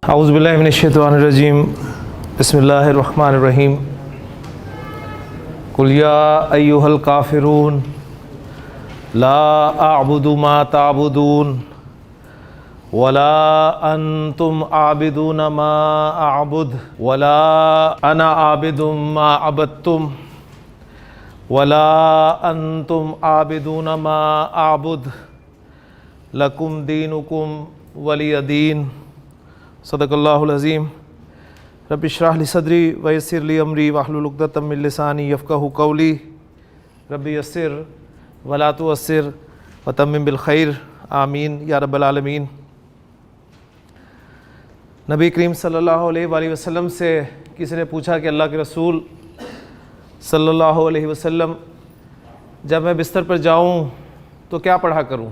औज़ुबिल्लाहि मिनश्शैतानिर्रजीम बिस्मिल्लाहिर्रहमानिर्रहीम कुल या अय्युहल काफ़िरून ला अअबुदु मा ताबुदून वला अंतुम आबिदून मा अअबुद वला अना आबिदुम मा अबदतुम वला अंतुम आबिदून मा अअबुद लकुम दीनुकुम वलिय दीन। सदक़ल्लाहुल अज़ीम। रब्बि इश्रह ली सदरी व यस्सिर ली अमरी वहलुल उक़दतम मिन लिसानी यफ़क़हू क़ौली। रब्बि यस्सिर वला तुअस्सिर व तम्मिम बिल खैर आमीन या रब्बल आलमीन। नबी करीम सल्लल्लाहु अलैहि वसल्लम से किसी ने पूछा कि अल्लाह के रसूल सल्लल्लाहु अलैहि वसल्लम, जब मैं बिस्तर पर जाऊँ तो क्या पढ़ा करूँ?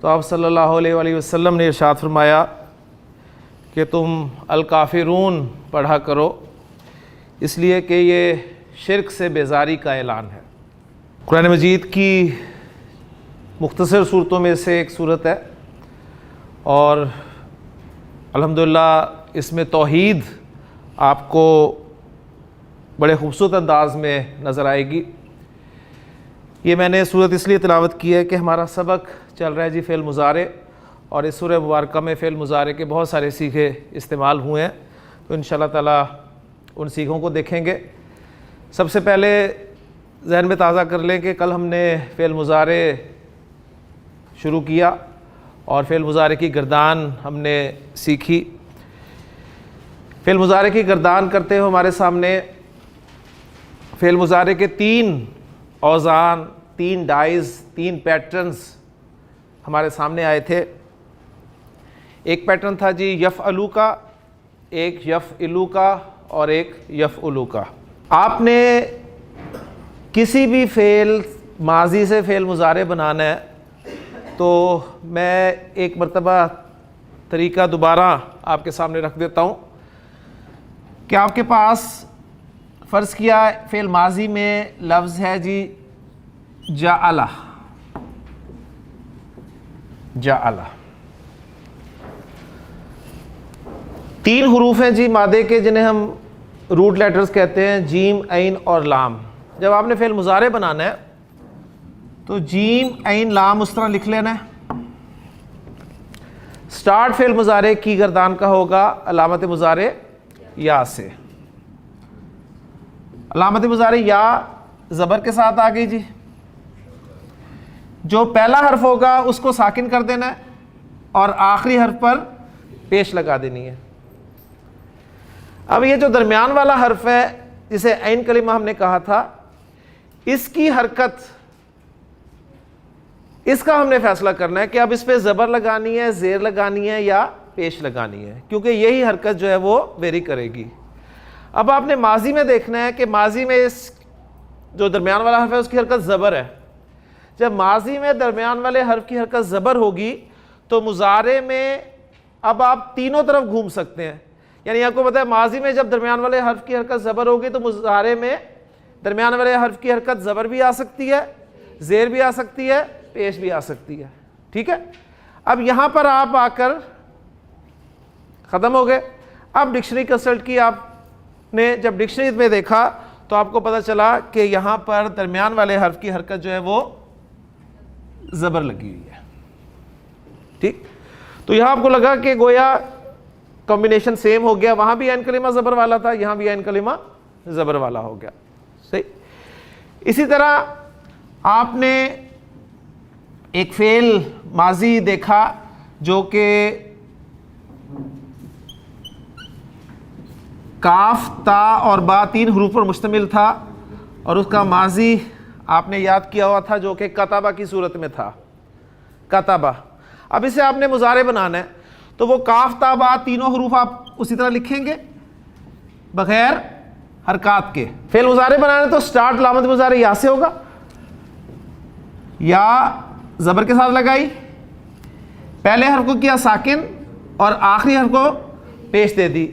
तो आप सल्लल्लाहु अलैहि वसल्लम ने इरशाद फरमाया कि तुम अल-काफ़िरून पढ़ा करो, इसलिए कि ये शिरक से बेजारी का ऐलान है। कुरान मजीद की मुख्तसर सूरतों में से एक सूरत है और अल्हम्दुलिल्लाह इसमें तौहीद आपको बड़े खूबसूरत अंदाज में नज़र आएगी। ये मैंने सूरत इसलिए तिलावत की है कि हमारा सबक चल रहा है जी फ़ेल मुज़ारे, और इस सूरह मुबारक में फ़ेल मुज़ारे के बहुत सारे सीखे इस्तेमाल हुए हैं, तो इंशाअल्लाह ताला उन सीखों को देखेंगे। सबसे पहले ज़हन में ताज़ा कर लें कि कल हमने फ़ेल मुज़ारे शुरू किया और फ़ेल मुज़ारे की गर्दान हमने सीखी। फ़ेल मुज़ारे की गर्दान करते हुए हमारे सामने फ़ेल मुज़ारे के तीन औज़ान, तीन डाइज़, तीन पैटर्न्स हमारे सामने आए थे। एक पैटर्न था जी यफ़अलू का, एक यफ़इलू का और एक यफ़उलू का। आपने किसी भी फ़ेल माजी से फ़ेल मुज़ारे बनाना है तो मैं एक मरतबा तरीका दोबारा आपके सामने रख देता हूँ कि आपके पास फ़र्ज़ किया फ़ेल माजी में लफ्ज़ है जी जाअला। जाअला तीन हुरूफ हैं जी मादे के, जिन्हें हम रूट लेटर्स कहते हैं, जीम, ऐन और लाम। जब आपने फ़ेल मुज़ारे बनाना है तो जीम, ऐन, लाम उस तरह लिख लेना है। स्टार्ट फ़ेल मुज़ारे की गर्दान का होगा अलामत मुज़ारे या से। अलामत मुज़ारे या ज़बर के साथ आ गई जी। जो पहला हर्फ होगा उसको साकिन कर देना है और आखिरी हर्फ पर पेश लगा देनी है। अब ये जो दरमियान वाला हर्फ है जिसे ऐन कलिमा हमने कहा था, इसकी हरकत, इसका हमने फैसला करना है कि अब इस पे ज़बर लगानी है, ज़ेर लगानी है या पेश लगानी है, क्योंकि यही हरकत जो है वो वेरी करेगी। अब आपने माजी में देखना है कि माजी में इस जो दरमियान वाला हर्फ है उसकी हरकत ज़बर है। जब माजी में दरमियान वाले हर्फ की हरकत ज़बर होगी तो मुज़ारे में अब आप तीनों तरफ घूम सकते हैं। यानी आपको पता है माजी में जब दरमियान वाले हर्फ की हरकत ज़बर होगी तो मुज़ारे में दरमियान वाले हर्फ की हरकत ज़बर भी आ सकती है, ज़ेर भी आ सकती है, पेश भी आ सकती है। ठीक है, अब यहाँ पर आप आकर ख़त्म हो गए। अब डिक्शनरी कंसल्ट की आपने, जब डिक्शनरी में देखा तो आपको पता चला कि यहाँ पर दरमियान वाले हर्फ की हरकत जो है वो ज़बर लगी हुई है। ठीक, तो यहाँ आपको लगा कि गोया कॉम्बिनेशन सेम हो गया, वहाँ भी ऐन कलिमा ज़बर वाला था, यहाँ भी ऐन कलिमा ज़बर वाला हो गया। सही। इसी तरह आपने एक फ़ेल माजी देखा जो कि काफ, ता और बा तीन हरूफ पर मुश्तमिल था और उसका माजी आपने याद किया हुआ था जो कि कताबा की सूरत में था। कताबा। अब इसे आपने मुज़ारे बनाना है तो वो काफ, ता, बा तीनों हरूफ आप उसी तरह लिखेंगे बगैर हरकत के। फ़ेल मुज़ारे बनाना है तो स्टार्ट अलामत मुज़ारे या से होगा, या ज़बर के साथ लगाई, पहले हर्फ को किया साकिन और आखिरी हर्फ को पेश दे दी।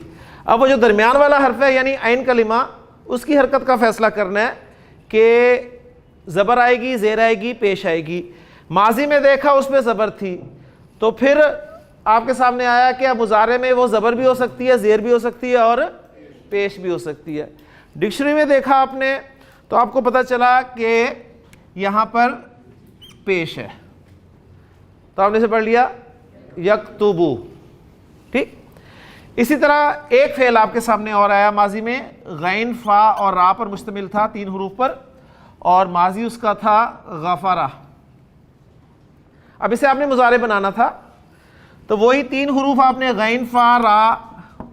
अब वो जो दरमियान वाला हर्फ है यानी ऐन कलिमा, उसकी हरकत का फैसला करना है कि ज़बर आएगी, ज़ेर आएगी, पेश आएगी। माजी में देखा उसमें ज़बर थी तो फिर आपके सामने आया कि अब मुजारे में वो ज़बर भी हो सकती है, ज़ेर भी हो सकती है और पेश भी हो सकती है। डिक्शनरी में देखा आपने तो आपको पता चला कि यहाँ पर पेश है, तो आपने इसे पढ़ लिया यक्तुबु। ठीक, इसी तरह एक फेल आपके सामने और आया माजी में, गैन फा और रा पर मुश्तमिल था, 3 हरूफ पर, और माजी उसका था गफरा। अब इसे आपने मुजारे बनाना था, तो वही 3 हरूफ आपने गैन फा रा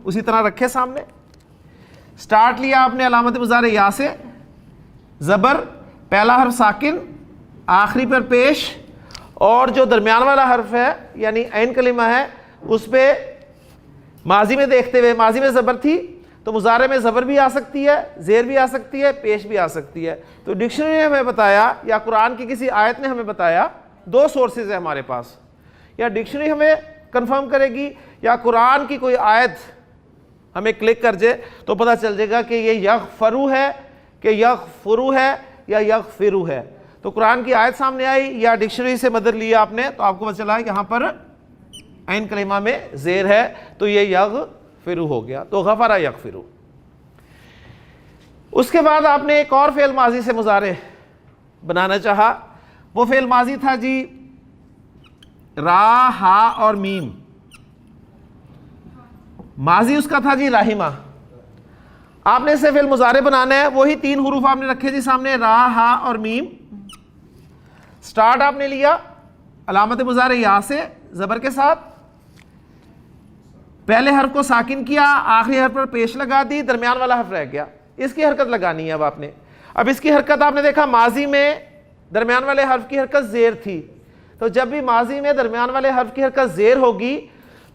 उसी तरह रखे सामने। स्टार्ट लिया आपने अलामत मुजारे या से, ज़बर, पहला हर्फ साकिन, आखिरी पर पेश, और जो दरमियान वाला हर्फ है यानी ऐन कलिमा है उस पर माजी में देखते हुए, माजी में ज़बर थी तो मुजारे में ज़बर भी आ सकती है, ज़ेर भी आ सकती है, पेश भी आ सकती है। तो डिक्शनरी ने हमें बताया या कुरान की किसी आयत ने हमें बताया, 2 सोर्सेज है हमारे पास, या डिक्शनरी हमें कंफर्म करेगी या कुरान की कोई आयत हमें क्लिक कर जाए तो पता चल जाएगा कि ये यग़फ़रु है कि यग़फ़ुरु है या यग़फ़िरु है। तो कुरान की आयत सामने आई या डिक्शनरी से मदद लिया आपने तो आपको पता चला यहाँ पर ऐन कलिमा में ज़ेर है तो ये यग़फ़िरु हो गया, तो गफ़रा यग़फ़िरु। उसके बाद आपने एक और फ़ेल माजी से मुजारे बनाना चाहा, वो फ़ेल माजी था जी रा, हा और मीम। माजी उसका था जी राहिमा। आपने इसे फ़ेल मुजारे बनाना है, वही 3 हरूफ आपने रखे जी सामने, रा, हा और मीम। स्टार्ट आपने लिया अलामत मुजारे या से ज़बर के साथ, पहले हर्फ को साकिन किया, आखिरी हर्फ पर पेश लगा दी, दरमियान वाला हर्फ रह गया, इसकी हरकत लगानी है अब आपने। अब इसकी हरकत आपने देखा माजी में दरमियान वाले हर्फ की हरकत ज़ेर थी, तो जब भी माजी में दरमियान वाले हर्फ की हरकत ज़ेर होगी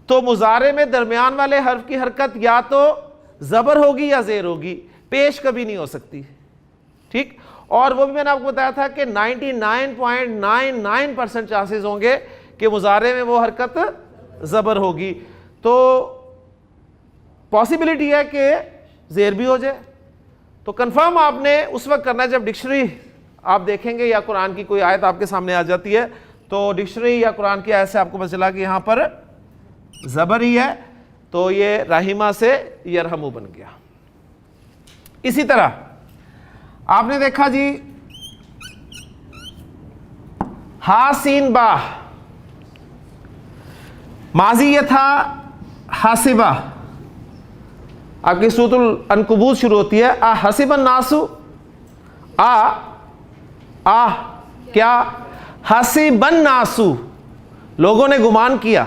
तो मुजारे में दरमियान वाले हर्फ की हरकत या तो ज़बर होगी या ज़ेर होगी, पेश कभी नहीं हो सकती। ठीक, और वो भी मैंने आपको बताया था कि 99.99% चांसेस होंगे कि मुजारे में वो हरकत ज़बर होगी, तो पॉसिबिलिटी है कि ज़ेर भी हो जाए। तो कंफर्म आपने उस वक्त करना है जब डिक्शनरी आप देखेंगे या कुरान की कोई आयत आपके सामने आ जाती है, तो डिक्शनरी या कुरान की आयत से आपको पता चला कि यहाँ पर ज़बर ही है, तो ये राहिमा से यरहमु बन गया। इसी तरह आपने देखा जी हासीन बा, माजी ये था हासिबा। आपकी सूरतुल अनकबूत शुरू होती है आ हसीबन नासु, आ क्या, हसीबन नासु, लोगों ने गुमान किया,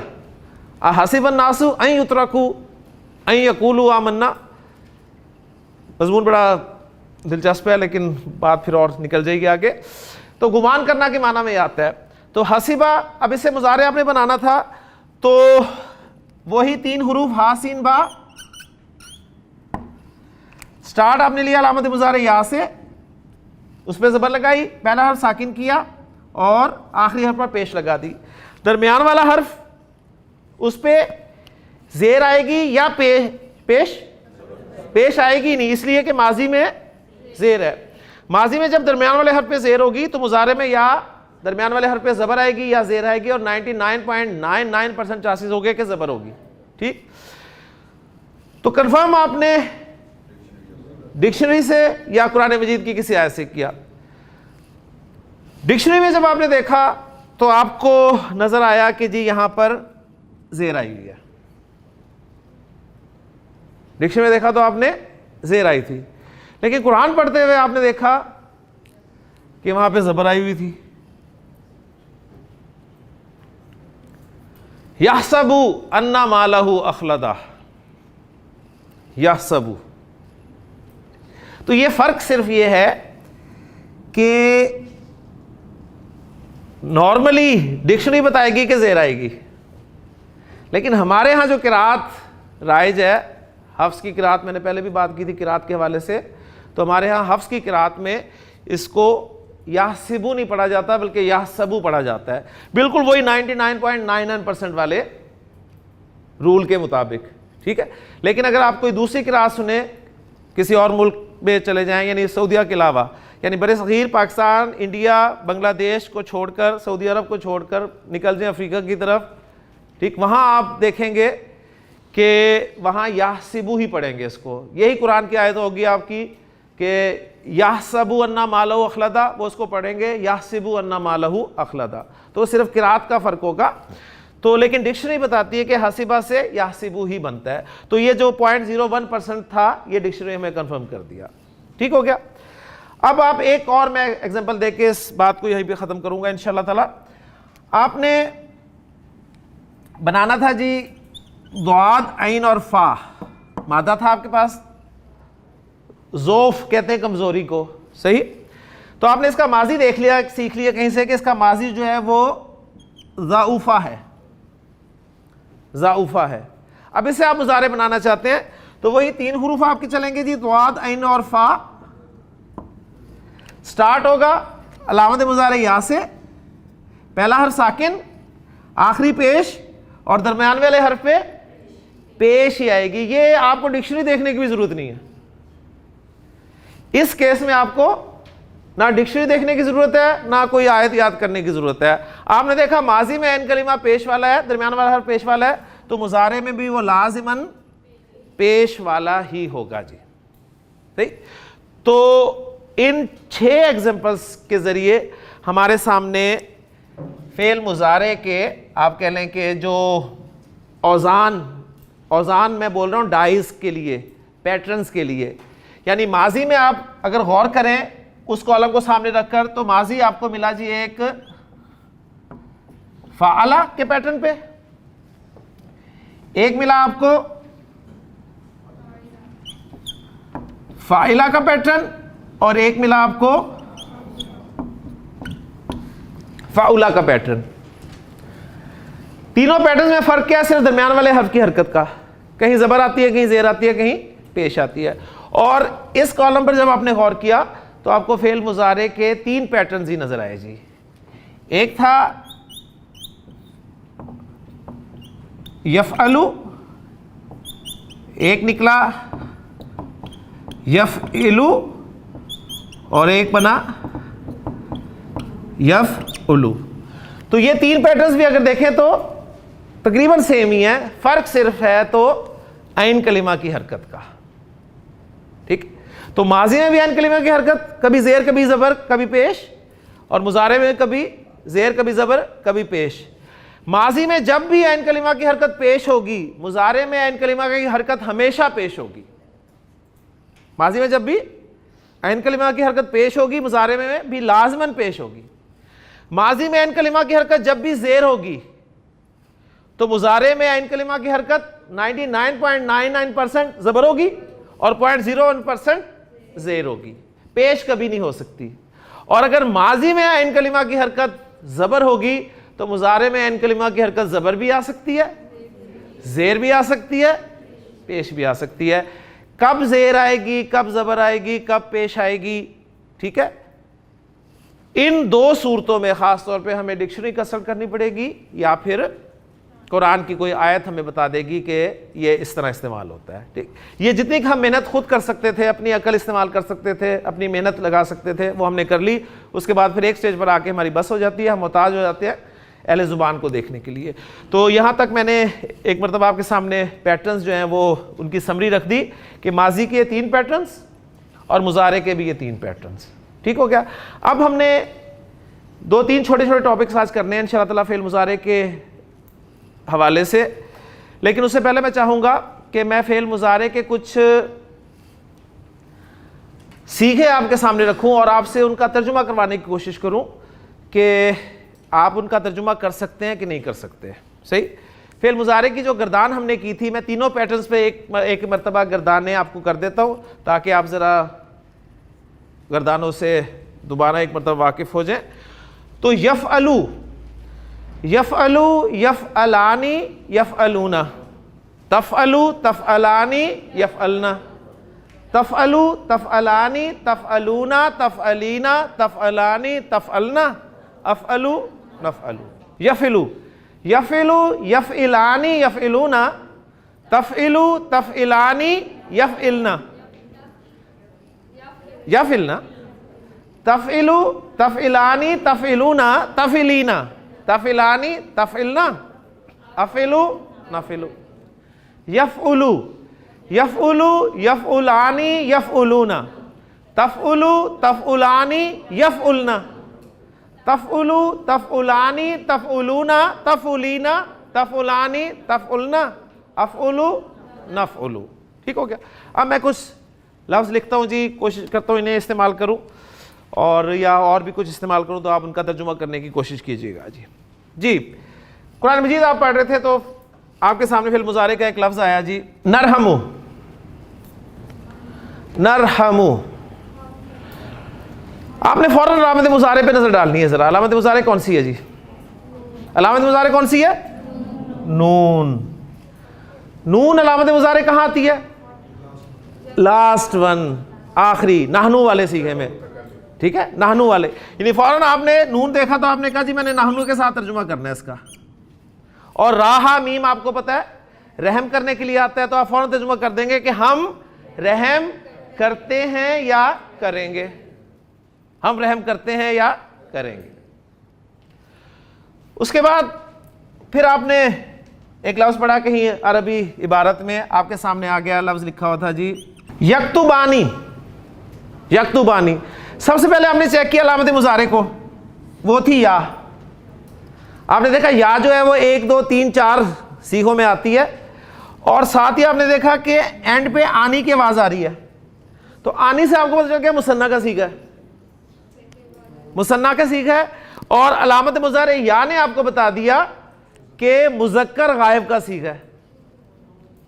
आ हसीबन नासु अन युतरकू अन यकूलू आमन्ना। मज़मून बड़ा दिलचस्प है लेकिन बात फिर और निकल जाएगी आगे। तो गुमान करना के माना में आता है। तो हसीबा, अब इसे मुजारे आपने बनाना था, तो वही 3 हरूफ हासीन बा। स्टार्ट आपने लिया अलामत मुजारे या से, उस पर ज़बर लगाई, पहला हर्फ साकिन किया और आखिरी हर्फ पर पेश लगा दी। दरमियान वाला हर्फ उस पर ज़ेर आएगी या पेश आएगी नहीं, इसलिए कि माजी में ज़ेर है। माजी में जब दरमियान वाले हर्फ पे ज़ेर होगी तो मुजारे में या दरमियान वाले हर्फ पे ज़बर आएगी या ज़ेर आएगी, और 99.99% चांसेस हो गए कि ज़बर होगी। ठीक, तो कंफर्म आपने डिक्शनरी से या कुरान मजीद की किसी आयत से किया। डिक्शनरी में जब आपने देखा तो आपको नजर आया कि जी यहां पर ज़ेर आई हुई है। डिक्शनरी में देखा तो आपने ज़ेर आई थी, लेकिन कुरान पढ़ते हुए आपने देखा कि वहां पे ज़बर आई हुई थी। यहसबु अन्ना मालहु अखलदा, यहसबु। तो ये फर्क सिर्फ ये है कि नॉर्मली डिक्शनरी बताएगी कि ज़ेर आएगी, लेकिन हमारे यहाँ जो किरात राइज है, हफ्स की किरात, मैंने पहले भी बात की थी किरात के हवाले से, तो हमारे यहाँ हफ्स की किरात में इसको याहसिबु नहीं पढ़ा जाता बल्कि याहसबु पढ़ा जाता है, बिल्कुल वही 99.99% वाले रूल के मुताबिक। ठीक है, लेकिन अगर आप कोई दूसरी किरात सुने, किसी और मुल्क में चले जाएं, यानी सऊदीया के अलावा, यानी बड़े सगीर पाकिस्तान, इंडिया, बांग्लादेश को छोड़कर, सऊदी अरब को छोड़कर निकल जाएं अफ्रीका की तरफ, ठीक, वहां आप देखेंगे कि वहां याहसिबु ही पढ़ेंगे इसको। यही कुरान की आयत होगी आपकी कि याहसबु अन्ना मालहु अखलदा, वो उसको पढ़ेंगे याहसिबु अन्ना मालहु अखलदा। तो सिर्फ किरात का फर्क होगा। तो लेकिन डिक्शनरी बताती है कि हसीबा से याहसिबु ही बनता है। तो ये जो 0.01% था, ये डिक्शनरी हमें कंफर्म कर दिया। ठीक हो गया। अब आप एक और मैं एग्जांपल देके इस बात को यहीं पे ख़त्म करूंगा इंशाल्लाह ताला। आपने बनाना था जी द्वाद, ऐन और फा, मादा था आपके पास, ज़ोफ कहते हैं कमज़ोरी को, सही। तो आपने इसका माजी देख लिया, सीख लिया कहीं से कि इसका माजी जो है वो ज़ाऊफ़ा है, ज़ाऊफ़ा है। अब इसे आप मुज़ारे बनाना चाहते हैं तो वही 3 हुरूफ आपके चलेंगे जी, द्वाद, ऐन और फा। स्टार्ट होगा अलामत मुज़ारे या से, पहला हर्फ साकिन, आखिरी पेश और दरमियान वाले हर्फ पे पेश ही आएगी। ये आपको डिक्शनरी देखने की भी जरूरत नहीं है। इस केस में आपको ना डिक्शनरी देखने की जरूरत है, ना कोई आयत याद करने की जरूरत है। आपने देखा माजी में ऐन कलीमा पेश वाला है, दरमियान वाला हर्फ पेश वाला है, तो मुज़ारे में भी वो लाजिमन पेश वाला ही होगा जी, सही। तो इन 6 एग्जांपल्स के जरिए हमारे सामने फेल मुज़ारे के, आप कह लें कि जो औज़ान मैं बोल रहा हूँ डाइज के लिए, पैटर्न्स के लिए, यानी माजी में आप अगर गौर करें उस कॉलम को सामने रखकर, तो माजी आपको मिला जी एक फ़ाअला के पैटर्न पे, एक मिला आपको फ़ाइला का पैटर्न, और एक मिला आपको फ़ाउला का पैटर्न। तीनों पैटर्न में फर्क क्या है? सिर्फ दरमियान वाले हर्फ की हरकत का, कहीं ज़बर आती है, कहीं ज़ेर आती है, कहीं पेश आती है। और इस कॉलम पर जब आपने गौर किया तो आपको फेल मुज़ारे के 3 पैटर्न ही नजर आए जी। एक था यफ़अलु, एक निकला यफ़इलु, और एक बना यफ़उलु। तो ये 3 पैटर्न्स भी अगर देखें तो तकरीबन सेम ही है, फर्क सिर्फ है तो ऐन कलिमा की हरकत का। ठीक, तो माजी में भी ऐन कलिमा की हरकत, कभी जेर कभी जबर कभी पेश, और मुजारे में कभी जेर कभी जबर कभी पेश। माजी में जब भी ऐन कलिमा की हरकत पेश होगी, मुजारे में ऐन कलिमा की हरकत हमेशा पेश होगी। माजी में जब भी ऐन कलिमा की हरकत पेश होगी, मुजारे में भी लाजमन पेश होगी। माजी में ऐन कलिमा की हरकत जब भी जेर होगी, तो मुजारे में ऐन कलिमा की हरकत 99.99% जबर होगी और 0.01% जेर होगी, पेश कभी नहीं हो सकती। और अगर माजी में ऐन कलिमा की हरकत जबर होगी, तो मुजारे में ऐन कलिमा की हरकत जबर भी आ सकती है, जेर भी आ सकती है, पेश भी आ सकती है। कब जेर आएगी, कब जबर आएगी, कब पेश आएगी, ठीक है, इन 2 सूरतों में खास तौर पे हमें डिक्शनरी कंसल्ट करनी पड़ेगी, या फिर कुरान की कोई आयत हमें बता देगी कि ये इस तरह इस्तेमाल होता है। ठीक, ये जितनी हम मेहनत खुद कर सकते थे, अपनी अकल इस्तेमाल कर सकते थे, अपनी मेहनत लगा सकते थे, वो हमने कर ली। उसके बाद फिर एक स्टेज पर आके हमारी बस हो जाती है, हम मोहताज हो जाते हैं अहले ज़ुबान को देखने के लिए। तो यहाँ तक मैंने एक मरतबा आपके सामने पैटर्न्स जो हैं वो उनकी समरी रख दी कि माजी के 3 पैटर्न्स और मुजारे के भी ये 3 पैटर्न्स। ठीक हो गया। अब हमने 2-3 छोटे-छोटे टॉपिक्स आज करने हैं इंशाअल्लाह ताला फेल मुजारे के हवाले से, लेकिन उससे पहले मैं चाहूँगा कि मैं फेल मुजारे के कुछ सीखे आपके सामने रखूँ और आपसे उनका तर्जुमा करवाने की कोशिश करूँ कि आप उनका तर्जुमा कर सकते हैं कि नहीं कर सकते। सही, फेल मुजारे की जो गर्दान हमने की थी, मैं तीनों पैटर्न्स पे एक मरतबा गर्दानें आपको कर देता हूँ ताकि आप ज़रा गर्दानों से दोबारा एक मरतबा वाकिफ़ हो जाएं। तो यफ़अलु, यफ़अलु, यफ़अलानी, यफ़अलूना, तफ़अलु, तफ़अलानी, यफ़अलना, तफ़अलु, तफ़अलानी, तफ़अलूना, तफ़अलीना, तफ़अलानी, तफ़अलना, अफ़अलु, नफ़अलु। यफ़इलु, यफ़इलु, यफ़इलानी, यफ़इलूना, तफ़इलु, तफ़इलानी, यफ़इलना, यफ़इलना, तफ़इलु, तफ़इलानी, तफ़इलूना, तफ़इलीना, तफ़इलानी, तफ़इलना, अफिलु नफिलु। यफउलु यफउलु यफउलानी यफउलूना। तफउलु तफउलानी यफउलना। तफउलु तफउलानी तफउलूना तफउलीना तफउलानी तफउलना अफउलु नफउलु। ठीक हो गया। अब मैं कुछ लफ्ज़ लिखता हूँ जी, कोशिश करता हूँ इन्हें इस्तेमाल करूँ और या और भी कुछ इस्तेमाल करूँ तो आप उनका तर्जुमा करने की कोशिश कीजिएगा जी। जी कुरान मजीद आप पढ़ रहे थे तो आपके सामने फिल मुजारे का एक लफ्ज़ आया जी, नरहमु। नरहमु आपने फौरन अलामत मुजारे पे नजर डालनी है। जरा अलामत मुजारे कौन सी है जी? अलामत मुजारे कौन सी है? नून। नून अलामत मुजारे कहाँ आती है? लास्ट वन, आखिरी, नाहनु वाले सीखे में। ठीक है, नाहनु वाले, यानी फौरन आपने नून देखा तो आपने कहा जी मैंने नाहनु के साथ तर्जुमा करना है इसका। और राहा मीम आपको पता है रहम करने के लिए आता है, तो आप फौरन तर्जुमा कर देंगे कि हम रहम करते हैं या करेंगे। हम रहम करते हैं या करेंगे। उसके बाद फिर आपने एक लफ्ज़ पढ़ा कहीं अरबी इबारत में, आपके सामने आ गया लफ्ज़ लिखा हुआ था जी यक्तुबानी। यक्तुबानी सबसे पहले आपने चेक किया अलामत मुजारे को, वो थी या। आपने देखा या जो है वो 1 2 3 4 सीखों में आती है, और साथ ही आपने देखा कि एंड पे आनी की आवाज़ आ रही है। तो आनी से आपको पता चल गया मुसन्ना का सीखा है, मुसन्ना का सीखा है। और अलामत मुजारे या ने आपको बता दिया कि मुज़क्कर गायब का सीखा है,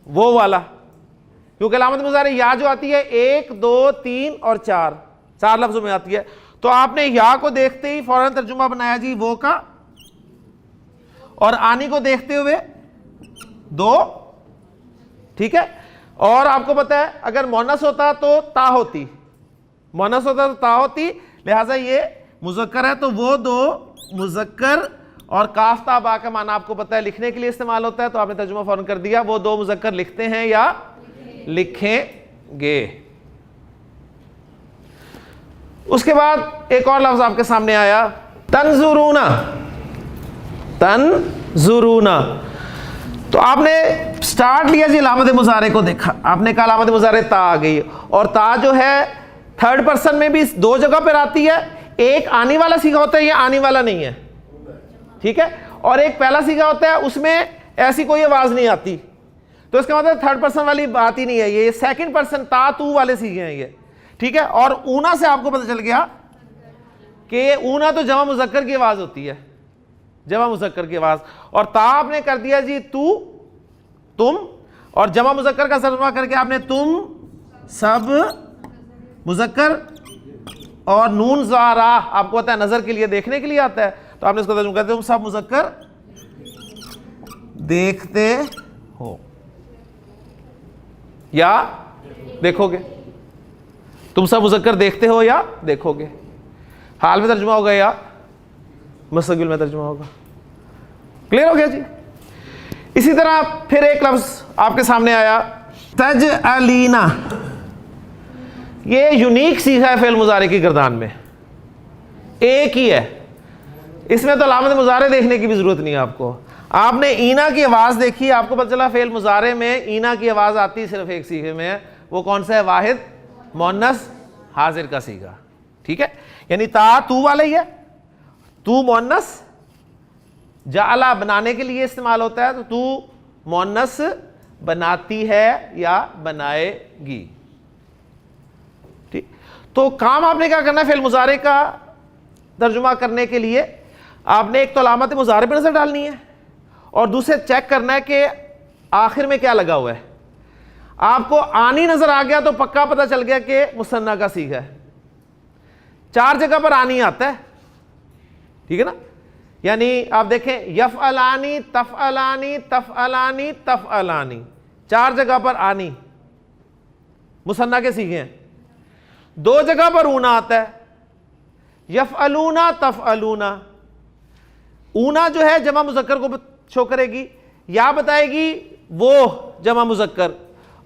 वो वाला। क्योंकि अलामत मुजारे या जो आती है 1 2 3 और 4 लफ्जों में आती है। तो आपने या को देखते ही फौरन तर्जुमा बनाया जी वो का, और आनी को देखते हुए 2। ठीक है, और आपको पता है अगर मोनस होता तो ता होती, मोनस होता तो ता होती, लिहाजा ये मुज़क्कर है तो वो 2 मुज़क्कर। और काफ ता बा का माना आपको पता है लिखने के लिए इस्तेमाल होता है, तो आपने तर्जुमा फौरन कर दिया वो 2 मुज़क्कर लिखते हैं या लिखेंगे। उसके बाद एक और लफ्ज़ आपके सामने आया तंजुरूना। तंजुरूना तो आपने स्टार्ट लिया जी अलामत मुजारे को देखा, आपने कहा अलामत मुजारे ता आ गई, और ता जो है थर्ड पर्सन में भी 2 जगह पर आती है। एक आने वाला सीखा होता है, ये आने वाला नहीं है। ठीक है, और एक पहला सीखा होता है उसमें ऐसी कोई आवाज नहीं आती, तो इसका मतलब थर्ड पर्सन वाली बात ही नहीं है, ये सेकंड पर्सन ता तू वाले सीखे हैं ये। ठीक है, और ऊना से आपको पता चल गया कि ऊना तो जमा मुज़क्कर की आवाज होती है, जमा मुज़क्कर की आवाज। और ता आपने कर दिया जी तू तुम, और जमा मुज़क्कर का तर्जुमा करके आपने तुम सब मुज़क्कर, और नून ज़ारा आपको पता है नजर के लिए देखने के लिए आता है, तो आपने इसको तर्जुमा करते तुम सब मुज़क्कर देखते हो या देखोगे। तुम सब मुज़क्कर देखते हो या देखोगे। हाल में तर्जुमा होगा या मुस्तक़बिल में तर्जुमा होगा। क्लियर हो गया जी। इसी तरह फिर एक लफ्ज़ आपके सामने आया तज अलीना। ये यूनिक सीखा है फेल मुजारे की गर्दान में, एक ही है, इसमें तो अलामत मुजारे देखने की भी जरूरत नहीं है आपको। आपने ईना की आवाज़ देखी, आपको पता चला फेल मुजारे में ईना की आवाज़ आती सिर्फ एक सीखे में है, वो कौन सा है? वाहिद मुअन्नस हाजिर का सीखा। ठीक है, यानी ता तू वाला ही है, तू मुअन्नस जाला बनाने के लिए इस्तेमाल होता है, तो तू मुअन्नस बनाती है या बनाएगी। ठीक, तो काम आपने क्या करना है फेल मुजारे का तर्जुमा करने के लिए? आपने एक तो अलामत मुजारे पर नजर डालनी है, और दूसरे चेक करना है कि आखिर में क्या लगा हुआ है। आपको आनी नजर आ गया तो पक्का पता चल गया कि मुसन्ना का सीखा है। 4 जगह पर आनी आता है, ठीक है ना। यानी आप देखें यफ़अलानी तफ़अलानी तफ़अलानी तफ़अलानी, 4 जगह पर आनी मुसन्ना के सीखे हैं। 2 जगह पर ऊना आता है, यफ़अलूना तफ़अलूना। ऊना जो है जमा मुज़क्कर को शो करेगी, या बताएगी वो जमा मुज़क्कर,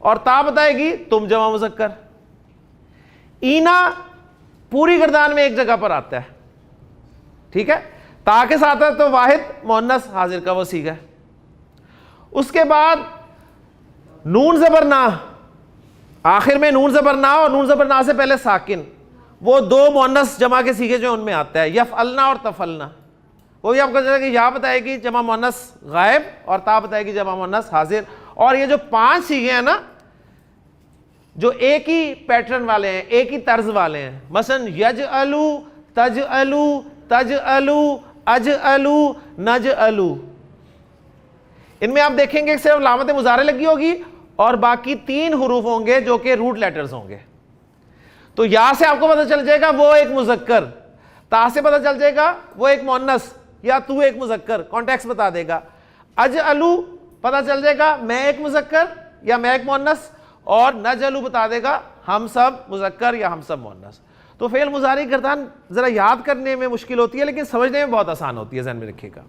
और ता बताएगी तुम जमा मुज़क्कर। ईना पूरी गर्दान में एक जगह पर आता है, ठीक है। ता के साथ है तो वाहिद मुअन्नस हाजिर का वो सीखा है। उसके बाद नून ज़बर ना, आखिर में नून ज़बर ना और नून ज़बर ना से पहले साकिन, वो दो मुअन्नस जमा के सीखे जो उनमें आता है, यफ़अलना और तफ़अलना। वो भी आपको जैसा कि या बताएगी जमा मुअन्नस गायब और ता बताएगी जमा मुअन्नस हाजिर। और ये जो 5 सीखे हैं ना, जो एक ही पैटर्न वाले हैं, एक ही तर्ज वाले हैं, मसलन यजअलू, तजअलू, तजअलू, अजअलू, नजअलू, इनमें आप देखेंगे सिर्फ लामत मुजारे लगी होगी और बाकी 3 हुरूफ होंगे जो कि रूट लेटर्स होंगे। तो या से आपको पता चल जाएगा वो एक मुज़क्कर, ता से पता चल जाएगा वो एक मुअन्नस या तू एक मुज़क्कर, कॉन्टेक्स्ट बता देगा। अजअलू पता चल जाएगा मैं एक मुज़क्कर या मैं एक मुअन्नस, और नजअलू बता देगा हम सब मुज़क्कर या हम सब मुअन्नस। तो फेल मुजारी गर्दान जरा याद करने में मुश्किल होती है लेकिन समझने में बहुत आसान होती है, ज़हन में रखिएगा,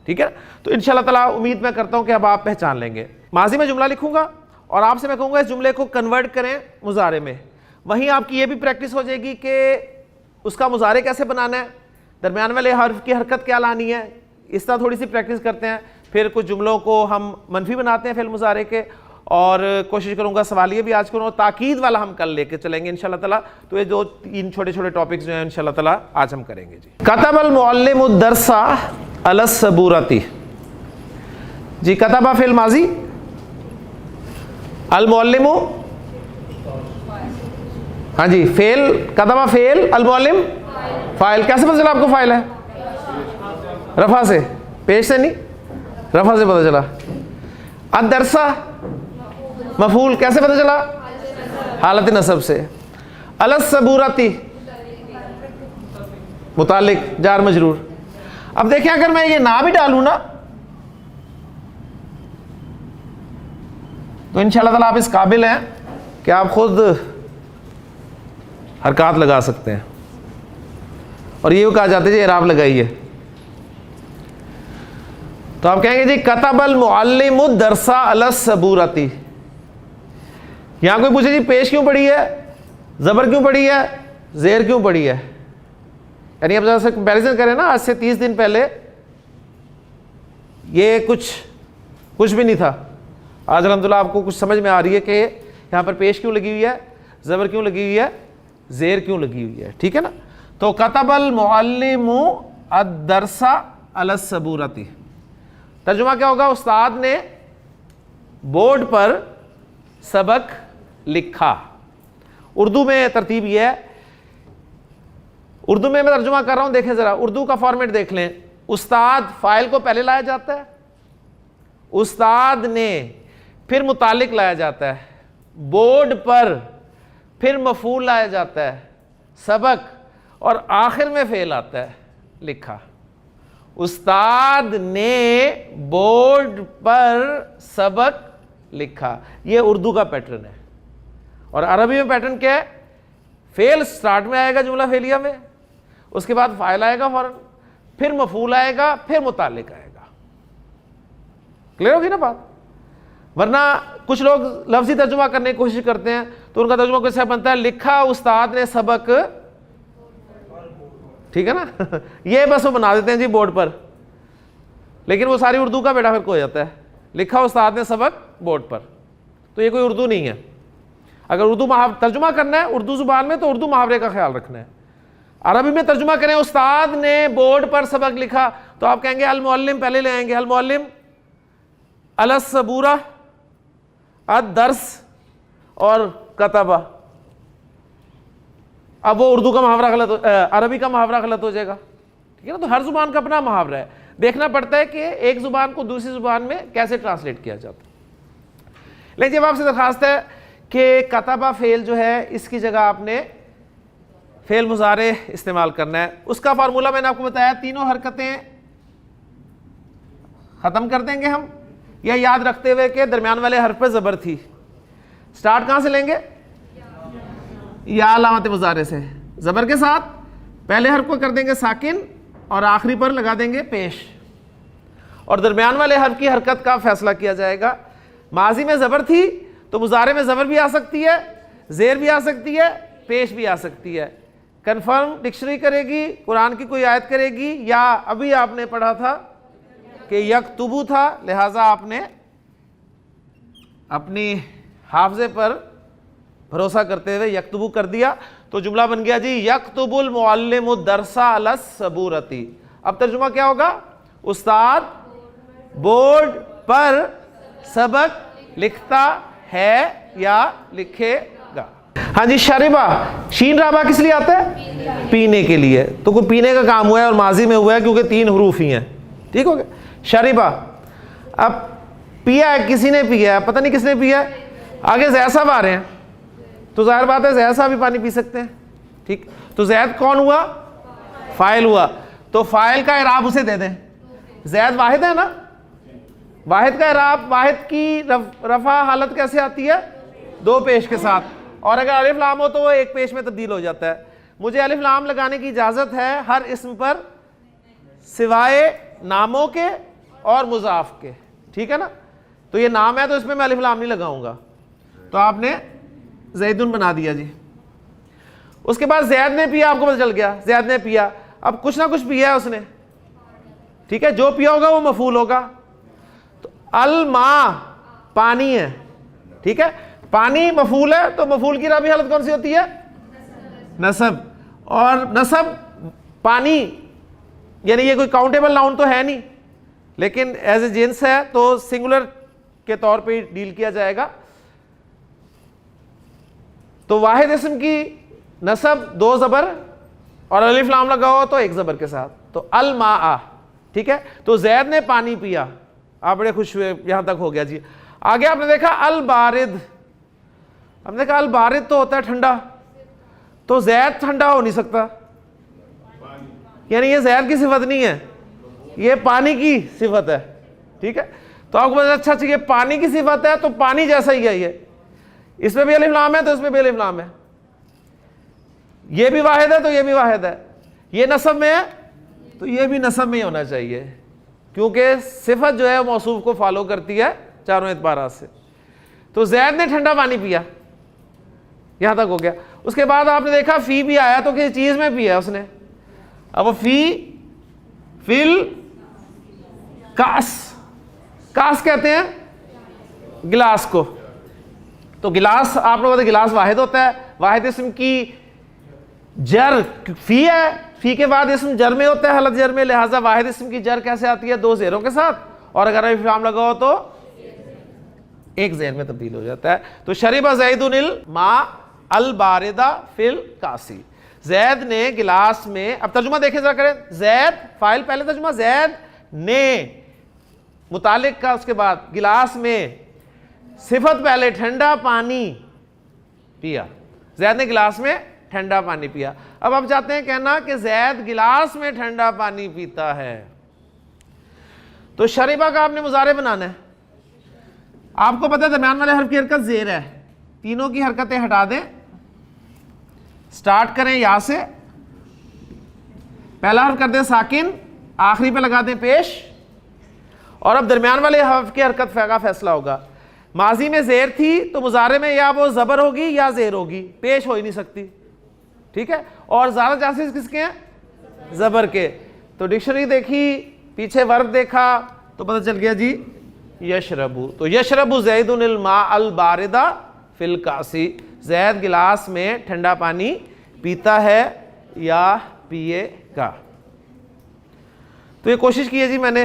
ठीक है। तो इंशाअल्लाह ताला उम्मीद मैं करता हूं कि अब आप पहचान लेंगे। माजी में जुमला लिखूंगा और आपसे मैं कहूंगा इस जुमले को कन्वर्ट करें मुजारे में। वहीं आपकी ये भी प्रैक्टिस हो जाएगी कि उसका मुजारे कैसे बनाना है, दरमियान वाले हर्फ की हरकत क्या लानी है, इस तरह थोड़ी सी प्रैक्टिस करते हैं। फिर कुछ जुमलों को हम मनफी बनाते हैं फेल मुजारे के, और कोशिश करूंगा सवालिये भी आज करूँ, ताकीद वाला हम कल लेके चलेंगे इंशाल्लाह ताला। तो ये 2-3 छोटे छोटे टॉपिक्स जो हैं इंशाल्लाह ताला आज हम करेंगे जी। कतबल मुअल्लिमु दरसा अला सबूरती, जी कतबा फेल माजी, अल मुअल्लिमु, हाँ जी फेल, कतबा फेल, अल मुअल्लिम फाइल। कैसे पता चला आपको फाइल है? रफा से, पेश से नहीं, रफा से पता चला। अद दरसा मफूल, कैसे पता चला? हालत नसब से। अलस सबूरती मुतालिक जार मजरूर। अब देखिए अगर मैं ये ना भी डालूं ना तो इंशाअल्लाह ताला आप इस काबिल हैं कि आप खुद हरकत लगा सकते हैं और ये कहा जाता है जी इराब लगाइए। तो आप कहेंगे जी कतबल मुअल्लिमु दरसा अला सबूरती। यहां कोई पूछे जी पेश क्यों पड़ी है, जबर क्यों पड़ी है, जेर क्यों पड़ी है, यानी आप जरा कंपैरिजन करें ना, आज से 30 दिन पहले ये कुछ भी नहीं था। आज अल्हम्दुलिल्लाह आपको कुछ समझ में आ रही है कि यहां पर पेश क्यों लगी हुई है, जबर क्यों लगी हुई है, जेर क्यों लगी हुई है, ठीक है ना। तो कतबल मुअल्लिमु अद-दरसा अला सबूरती, तर्जुमा क्या होगा? उस्ताद ने बोर्ड पर सबक लिखा। उर्दू में तरतीब यह है, उर्दू में मैं तर्जुमा कर रहा हूं, देखें जरा उर्दू का फॉर्मेट देख लें। उस्ताद फाइल को पहले लाया जाता है, उस्ताद ने फिर मुतालिक लाया जाता है, बोर्ड पर फिर मफूल लाया जाता है, सबक, और आखिर में फेल आता है लिखा। उस्ताद ने बोर्ड पर सबक लिखा, यह उर्दू का पैटर्न है। और अरबी में पैटर्न क्या है? फेल स्टार्ट में आएगा जुमला फेलिया में, उसके बाद फाइल आएगा फौरन, फिर मफूल आएगा, फिर मुतालिक आएगा। क्लियर होगी ना बात? वरना कुछ लोग लफ्जी तर्जुमा करने की कोशिश करते हैं तो उनका तर्जुमा कैसे बनता है? लिखा उस्ताद ने सबक, ठीक है ना ये बस वो बना देते हैं जी बोर्ड पर, लेकिन वो सारी उर्दू का बेड़ा फिर हो जाता है। लिखा उस्ताद ने सबक बोर्ड पर, तो ये कोई उर्दू नहीं है। अगर उर्दू तर्जुमा करना है उर्दू जुबान में तो उर्दू मुहावरे का ख्याल रखना है। अरबी में तर्जुमा करें उस्ताद ने बोर्ड पर सबक लिखा, तो आप कहेंगे अल मुअल्लिम पहले ले आएंगे, अल मुअल्लिम अला सबूरा अद-दर्स और कतबा। अब वो उर्दू का मुहावरा गलत, अरबी का मुहावरा गलत हो जाएगा, ठीक है ना। तो हर जुबान का अपना मुहावरा है, देखना पड़ता है कि एक जुबान को दूसरी जुबान में कैसे ट्रांसलेट किया जाता है। लेकिन जब आपसे दरखास्त है कि कतबा फेल जो है इसकी जगह आपने फेल मुजारे इस्तेमाल करना है, उसका फार्मूला मैंने आपको बताया, तीनों हरकतें खत्म कर देंगे हम, यह याद रखते हुए कि दरमियान वाले हर्फ पे जबर थी। स्टार्ट कहां से लेंगे? या लामत मुजारे से, जबर के साथ पहले हर्फ को कर देंगे साकिन और आखिरी पर लगा देंगे पेश, और दरमियान वाले हर्फ की हरकत का फैसला किया जाएगा। माजी में जबर थी तो मुजारे में जबर भी आ सकती है, जेर भी आ सकती है, पेश भी आ सकती है। कंफर्म डिक्शनरी करेगी, कुरान की कोई आयत करेगी, या अभी आपने पढ़ा था कि यक्तुबु था, लिहाजा आपने अपनी हाफजे पर भरोसा करते हुए यक्तुबु कर दिया। तो जुमला बन गया जी यक्तुबुल मुअल्लिमु दरसा अलस सबूरती। अब तर्जुमा क्या होगा? उस्ताद बोर्ड पर सबक लिखता है या लिखेगा। हाँ जी, शरिबा, शीन राबा किस लिए आता है? पीने के लिए। तो कोई पीने का काम हुआ है और माजी में हुआ है क्योंकि 3 हरूफ ही हैं। ठीक हो गया, शरिबा। अब पिया है, किसी ने पिया है, पता नहीं किसने पिया है, आगे जैद साहब आ रहे हैं, तो जाहिर बात है जैद साहब भी पानी पी सकते हैं। ठीक, तो जैद कौन हुआ? फाइल हुआ। तो फाइल का इराब उसे दे दें। जैद वाहिद है ना, वाहिद का इराब, वाहिद की रफा हालत कैसे आती है? 2 पेश के साथ, और अगर अलिफ लाम हो तो वो 1 पेश में तब्दील हो जाता है। मुझे अलिफ लाम लगाने की इजाज़त है हर इस्म पर सिवाय नामों के और मुजाफ के। ठीक है ना, तो ये नाम है तो इसमें मैं अलिफ लाम नहीं लगाऊंगा। तो आपने जैदुन बना दिया जी। उसके बाद जैद ने पिया, आपको पता चल गया जैद ने पिया। अब कुछ ना कुछ पिया है उसने, ठीक है, जो पिया होगा वो मफूल होगा। तो अल मा पानी है, ठीक है, पानी मफूल है, तो मफूल की राबी हालत कौन सी होती है? नसब। और नसब पानी यानी ये कोई काउंटेबल नाउन तो है नहीं, लेकिन एज ए जेंस है तो सिंगुलर के तौर पे डील किया जाएगा। तो वाहिद इस्म की नसब 2 ज़बर और अलिफ लाम लगा हो तो 1 ज़बर के साथ, तो अल मा। ठीक है, तो जैद ने पानी पिया, आप बड़े खुश हुए, यहां तक हो गया जी। आगे आपने देखा अल बारिद, हमने कहा अल बारिद तो होता है ठंडा, तो जैद ठंडा हो नहीं सकता, यानी ये जैद की सिफत नहीं है, ये पानी की सिफत है। ठीक है, तो आपको पता अच्छा चाहिए पानी की सिफत है तो पानी जैसा ही है, ये इसमें भी अलिफ लाम है तो इसमें भी अलिफ लाम है, ये भी वाहिद है तो ये भी वाहिद है, ये नसब में है तो ये भी नसब में ही होना चाहिए, क्योंकि सिफत जो है वो मौसूफ को फॉलो करती है चारों एतबारात से। तो जैद ने ठंडा पानी पिया, यहां तक हो गया। उसके बाद आपने देखा फी भी आया, तो किसी चीज में पिया उसने। अब वो फी फिल कास, कास कहते हैं गिलास को। तो गिलास आप लोगों को गिलास वाहिद होता है, वाहिद इस्म की जर फी है, फी के बाद इस्म जर में होता है, हालत जर में, लिहाजा वाहिद इस्म की जर कैसे आती है? 2 ज़ेरों के साथ, और अगर अलिफ लाम लगा हो तो 1 ज़ेर में तब्दील हो जाता है। तो शरीबा ज़ैदुनिल मा अल बारिदा फिल कासी, जैद ने गिलास में। अब तर्जुमा देखें जरा करें, जैद फाइल, पहले तर्जुमा जैद ने मुतालिक का, उसके बाद गिलास में, सिफत पहले ठंडा पानी पिया, जैद ने गिलास में ठंडा पानी पिया। अब आप चाहते हैं कहना कि जैद गिलास में ठंडा पानी पीता है, तो शरीबा का आपने मुजारे बनाना है। आपको पता है दरम्यान वाले हर्फ की हरकत जेर है, तीनों की हरकतें हटा दें, स्टार्ट करें या से, पहला हर्फ कर दें साकिन, आखिरी पे लगा दें पेश, और अब दरम्यान वाले हर्फ की हरकत का फैसला होगा। माजी में जेर थी तो मुजारे में या वो जबर होगी या जेर होगी, पेश हो ही नहीं सकती। ठीक है, और ज्यादा चांसेस किसके हैं? जबर के। तो डिक्शनरी देखी, पीछे वर्ब देखा तो पता चल गया जी यशरबू। तो यशरबू ज़ैदुनिल मा अल बारिदा फिल कासी, जैद गिलास में ठंडा पानी पीता है या पिएगा। तो ये कोशिश की है जी मैंने।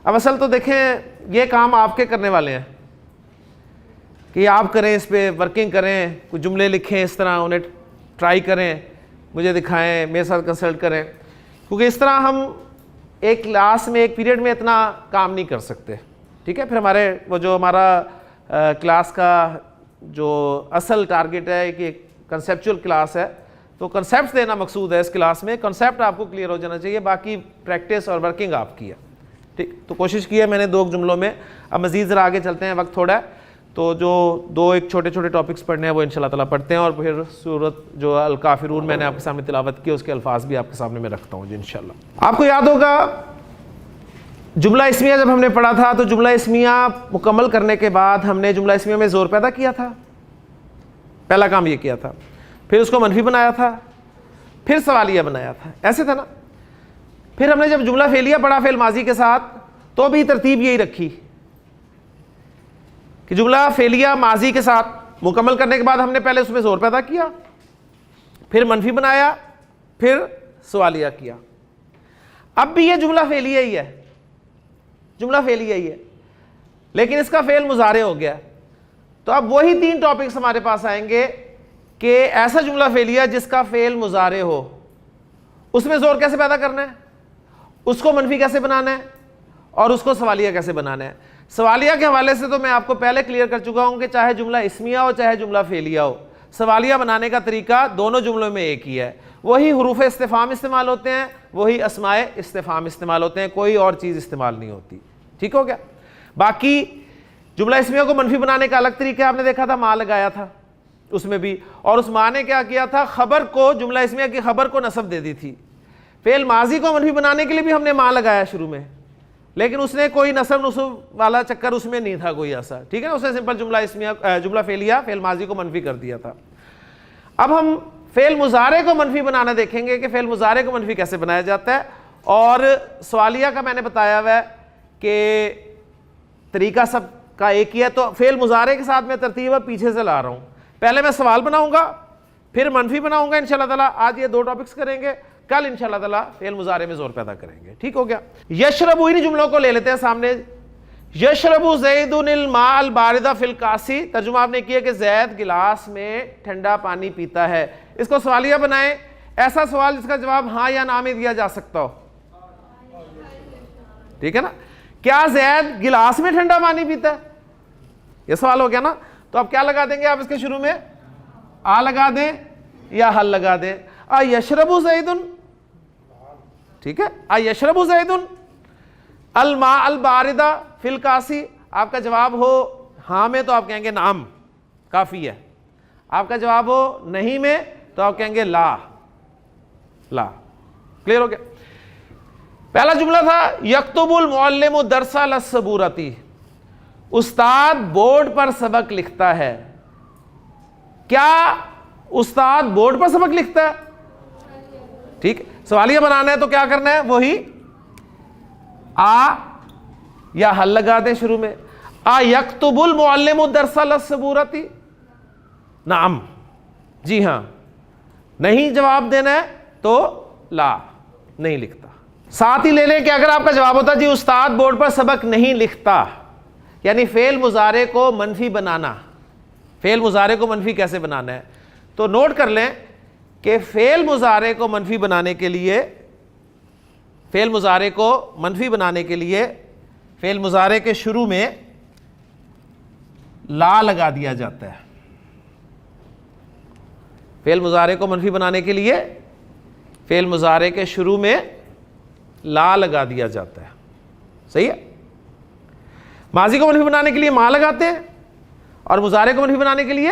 अब असल तो देखें ये काम आपके करने वाले हैं कि आप करें, इस पर वर्किंग करें, कुछ जुमले लिखें इस तरह, उन्हें ट्राई करें, मुझे दिखाएं, मेरे साथ कंसल्ट करें, क्योंकि इस तरह हम एक क्लास में, एक पीरियड में इतना काम नहीं कर सकते। ठीक है, फिर हमारे वो जो हमारा क्लास का जो असल टारगेट है कि कंसेप्चुअल क्लास है, तो कंसेप्ट देना मकसूद है इस क्लास में, कंसेप्ट आपको क्लियर हो जाना चाहिए, बाकी प्रैक्टिस और वर्किंग आपकी है। ठीक, तो कोशिश की है मैंने 2 जुमलों में। अब मज़ीद ज़रा आगे चलते हैं, वक्त थोड़ा है, तो जो 2 एक छोटे छोटे टॉपिक्स पढ़ने हैं वो इंशाल्लाह ताला पढ़ते हैं, और फिर सूरत जो अल काफिरून मैंने आपके सामने तिलावत की उसके अल्फाज भी आपके सामने मैं रखता हूँ जी इंशाल्लाह। आपको याद होगा जुमला इस्मिया जब हमने पढ़ा था, तो जुमला इस्मिया मुकम्मल करने के बाद हमने जुमला इस्मिया में ज़ोर पैदा किया था, पहला काम ये किया था, फिर उसको मनफी बनाया था, फिर सवालिया बनाया था, ऐसे था ना। फिर हमने जब जुमला फेलिया पढ़ा फेल माजी के साथ, तो भी तरतीब यही रखी कि जुमला फेलिया माजी के साथ मुकम्मल करने के बाद हमने पहले उसमें जोर पैदा किया, फिर मनफी बनाया, फिर सवालिया किया। अब भी ये जुमला फेलिया ही है, जुमला फेलिया ही है, लेकिन इसका फेल मुजारे हो गया। तो अब वही 3 टॉपिक्स हमारे पास आएंगे कि ऐसा जुमला फेलिया जिसका फेल मुजारे हो, उसमें जोर कैसे पैदा करना है, उसको मनफी कैसे बनाना है, और उसको सवालिया कैसे बनाना है। सवालिया के हवाले से तो मैं आपको पहले क्लियर कर चुका हूं कि चाहे जुमला इस्मिया हो चाहे जुमला फेलिया हो, सवालिया बनाने का तरीका दोनों जुमलों में एक ही है। वही हुरूफ इस्तिफाम इस्तेमाल होते हैं, वही अस्माए इस्तिफाम इस्तेमाल होते हैं, कोई और चीज़ इस्तेमाल नहीं होती। ठीक हो गया। बाकी जुमला इस्मिया को मनफी बनाने का अलग तरीका आपने देखा था, माँ लगाया था उसमें भी, और उस माँ ने क्या किया था, खबर को, जुमला इस्मिया की खबर को नसब दे दी थी। फेल माजी को मनफी बनाने के लिए भी हमने माँ लगाया शुरू में, लेकिन उसने कोई नसब नुसब वाला चक्कर उसमें नहीं था कोई ऐसा। ठीक है ना, उसने सिंपल जुमला इस्मिया जुमला फेलिया फेल माजी को मनफी कर दिया था। अब हम फेल मुजारे को मनफी बनाना देखेंगे कि फेल मुजारे को मनफी कैसे बनाया जाता है, और सवालिया का मैंने बताया हुआ है कि तरीका सब का एक ही है। तो फेल मुजारे के साथ मैं तरतीब पीछे से ला रहा हूँ, पहले मैं सवाल बनाऊंगा, फिर मनफी बनाऊंगा इंशाल्लाह ताला। आज ये 2 टॉपिक्स करेंगे, कल इंशाल्लाह ताला फेल मुजारे में जोर पैदा करेंगे। ठीक हो गया। यशरबू, इन जुमलों को ले लेते हैं सामने। यशरबू ज़ैदुनिल माअल बारिदा फिल कासी, तर्जुमा आपने किया कि जैद गिलास में ठंडा पानी पीता है। इसको सवालिया बनाएं, ऐसा सवाल जिसका जवाब हाँ या ना में दिया जा सकता हो। ठीक है ना, क्या जैद गिलास में ठंडा पानी पीता है, यह सवाल हो गया ना। तो अब क्या लगा देंगे आप इसके शुरू में, आ लगा दें या हल लगा दें। आ यशरबू ज़ैदुन, ठीक है, आ यशरबू ज़ैदुन अल मा अल बारिदा फिल कासी। आपका जवाब हो हाँ में तो आप कहेंगे नाम, काफी है। आपका जवाब हो नहीं में तो आप कहेंगे ला, ला। क्लियर हो गया। पहला जुमला था यक्तुबुल मुअल्लिमु दरसा लस्सबूरती, उस्ताद बोर्ड पर सबक लिखता है। क्या उस्ताद बोर्ड पर सबक लिखता है? ठीक, सवालिया बनाना है तो क्या करना है, वही आ या हल लगा दें शुरू में। आ यक्तुबुल मुअल्लिमु दरसा लस्सबूरती, नाम, जी हां। नहीं जवाब देना है तो ला, नहीं लिखता। साथ ही ले लें कि अगर आपका जवाब होता जी उस्ताद बोर्ड पर सबक नहीं लिखता, यानी फेल मुजारे को मनफी बनाना। फेल मुजारे को मनफी कैसे बनाना है, तो नोट कर लें कि फेल मुजारे को मनफी बनाने के लिए, फेल मुजारे को मनफी बनाने के लिए फेल मुजारे के शुरू में ला लगा दिया जाता है। फेल मुजारे को मनफी बनाने के लिए फेल मुजारे के शुरू में ला लगा दिया जाता है। सही है। माजी को मनफी बनाने के लिए मा लगाते हैं, और मुजारे को मनफी बनाने के लिए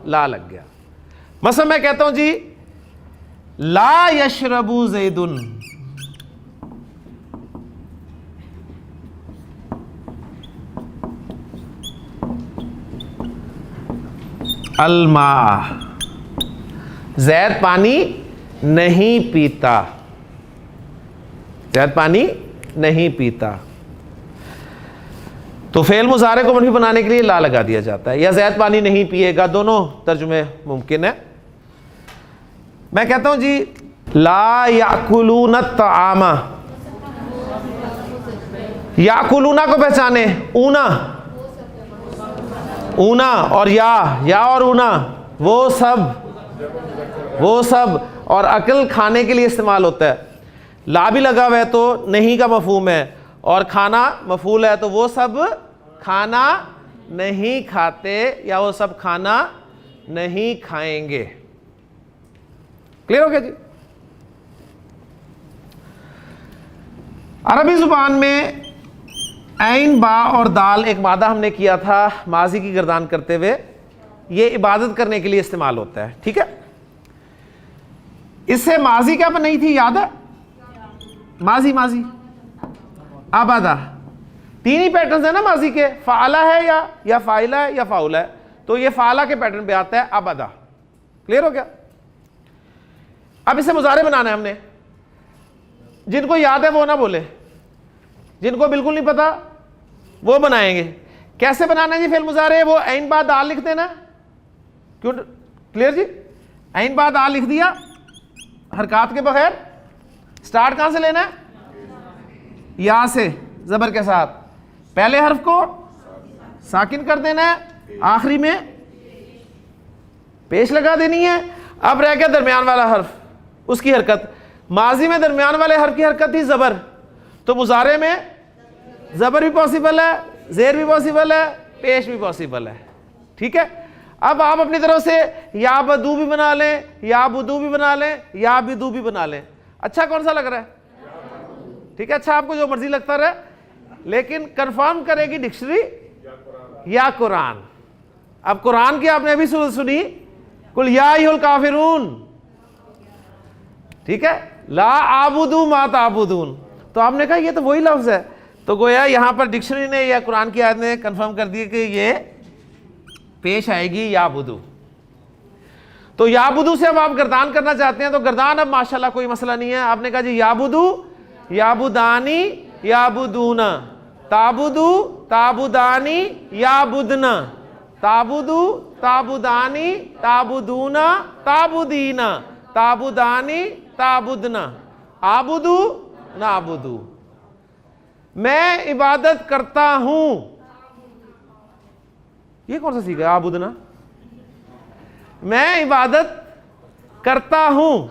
ला लग गया। मसलन मैं कहता हूं जी ला यशरबू ज़ैदुन, अलमा, जैद पानी नहीं पीता, जैद पानी नहीं पीता। तो फेल मुजारे को मनफी बनाने के लिए ला लगा दिया जाता है, या जैद पानी नहीं पिएगा, दोनों तर्जुमे मुमकिन है। मैं कहता हूं जी ला याकुलून तआमा, याकुलूना को पहचाने, ऊना, ऊना और या और ऊना, वो सब, और अकल खाने के लिए इस्तेमाल होता है। ला भी लगा हुआ है तो नहीं का मफहूम है, और खाना मफूल है तो वो सब खाना नहीं खाते, या वो सब खाना नहीं खाएंगे। क्लियर हो गया जी। अरबी जुबान में ऐन, बा और दाल एक मादा हमने किया था माजी की गर्दान करते हुए, ये इबादत करने के लिए इस्तेमाल होता है। ठीक है, इससे माजी क्या नहीं थी, याद है? माजी, माजी, आबादा, 3 ही पैटर्न है ना माजी के, फाला है या फाइला है या फाउला है। तो ये फाला के पैटर्न पे आता है आबादा। क्लियर हो गया। अब इसे मुजारे बनाना है हमने, जिनको याद है वो ना बोले, जिनको बिल्कुल नहीं पता वो बनाएंगे। कैसे बनाना है जी फेल मुजारे? वो ऐन बाद आ लिख देना। क्यों? क्लियर जी? ऐन बाद आ लिख दिया हरकत के बगैर। स्टार्ट कहां से लेना है? या से, जबर के साथ। पहले हर्फ को साकिन कर देना है, आखिरी में पेश लगा देनी है। अब रह गया दरमियान वाला हर्फ, उसकी हरकत। माजी में दरमियान वाले हर्फ की हरकत थी जबर, तो मुजारे में जबर भी पॉसिबल है, जेर भी पॉसिबल है, पेश भी पॉसिबल है। ठीक है, अब आप अपनी तरफ से या बदू भी बना लें, या बुदू भी बना लें, या बिदू भी बना लें। अच्छा कौन सा लग रहा है? ठीक है, अच्छा आपको जो मर्जी लगता रहे, लेकिन कंफर्म करेगी डिक्शनरी या कुरान। अब कुरान की आपने अभी सुनी, कुल या अय्युहल काफिरून। ठीक है, ला आबुदू मा ताबुदून, तो आपने कहा ये तो वही लफ्ज है, तो गोया यहां पर डिक्शनरी ने या कुरान की आयत ने कंफर्म कर दिया कि ये पेश आएगी या बुदू। तो या बुदू से अब आप गर्दान करना चाहते हैं, तो गर्दान अब माशाल्लाह कोई मसला नहीं है। आपने कहा जी या बुदू, या बुदानी, या बुदूना, ताबुदू, ताबुदानी, या बुदना, ताबुदू, ताबुदानी, ताबुदूना, ताबुदीना, ताबुदानी, ताबुदना, आबुदू, नाबुदू। मैं इबादत करता हूं, ये कौन सा सीखा? आबुदना। मैं इबादत करता हूं,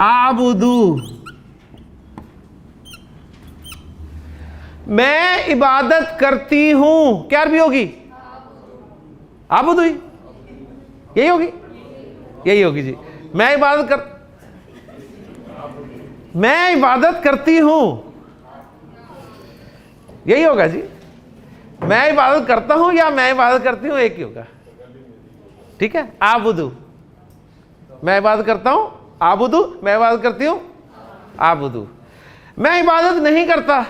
आबुदू। मैं इबादत करती हूं, क्या भी होगी? आबुदू ही, यही होगी, यही होगी जी। मैं इबादत करती हूं, यही होगा जी। मैं इबादत करता हूं या मैं इबादत करती हूं, एक ही होगा। ठीक है, आबुदू, मैं इबादत करता हूं, आबुदू, मैं इबादत करती हूं, आबुदू। मैं इबादत नहीं करता,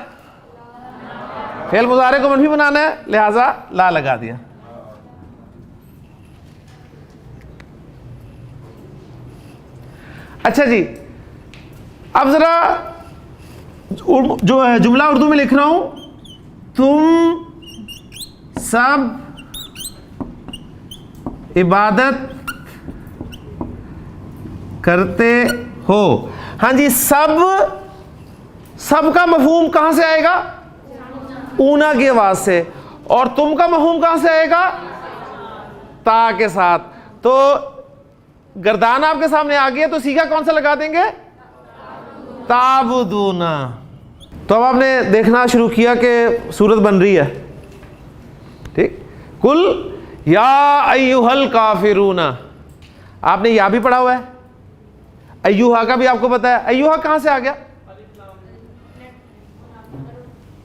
फेल मुजारे को मनफी बनाना है, लिहाजा ला लगा दिया। अच्छा जी, अब जरा जो है जुमला उर्दू में लिख रहा हूं, तुम सब इबादत करते हो। हाँ जी, सब का मफहूम कहां से आएगा? ऊना की आवाज से। और तुम का मफहूम कहां से आएगा? ता के साथ। तो गर्दान आपके सामने आ गया, तो सीगा कौन सा लगा देंगे? ताबुदूना। तो अब आपने देखना शुरू किया कि सूरत बन रही है। ठीक, कुल या अय्युहल काफिरूना, आपने या भी पढ़ा हुआ है, अय्युहा का भी आपको पता है। अय्युहा कहां से आ गया?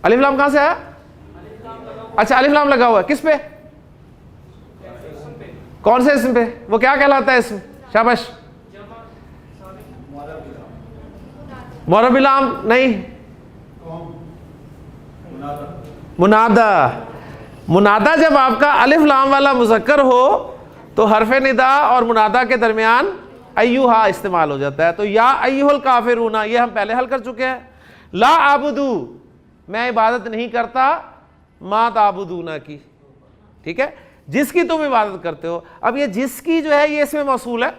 अलिफ लाम कहां से आया? अच्छा, अलिफ लाम लगा हुआ है किस पे? कौन से इसम पे? वो क्या कहलाता है इसम? शाबाश, मोरबिलाम नहीं, मुनादा। मुनादा जब आपका अलिफ लाम वाला मुज़क्कर हो तो हरफ निदा और मुनादा के दरमियान अय्युहा इस्तेमाल हो जाता है। तो या अय्युहल काफिरूना ये हम पहले हल कर चुके हैं। ला आबुदू, मैं इबादत नहीं करता, मा ताबुदूना की। ठीक है, जिसकी तुम इबादत करते हो। अब ये जिसकी जो है ये इसमें मौसूल है,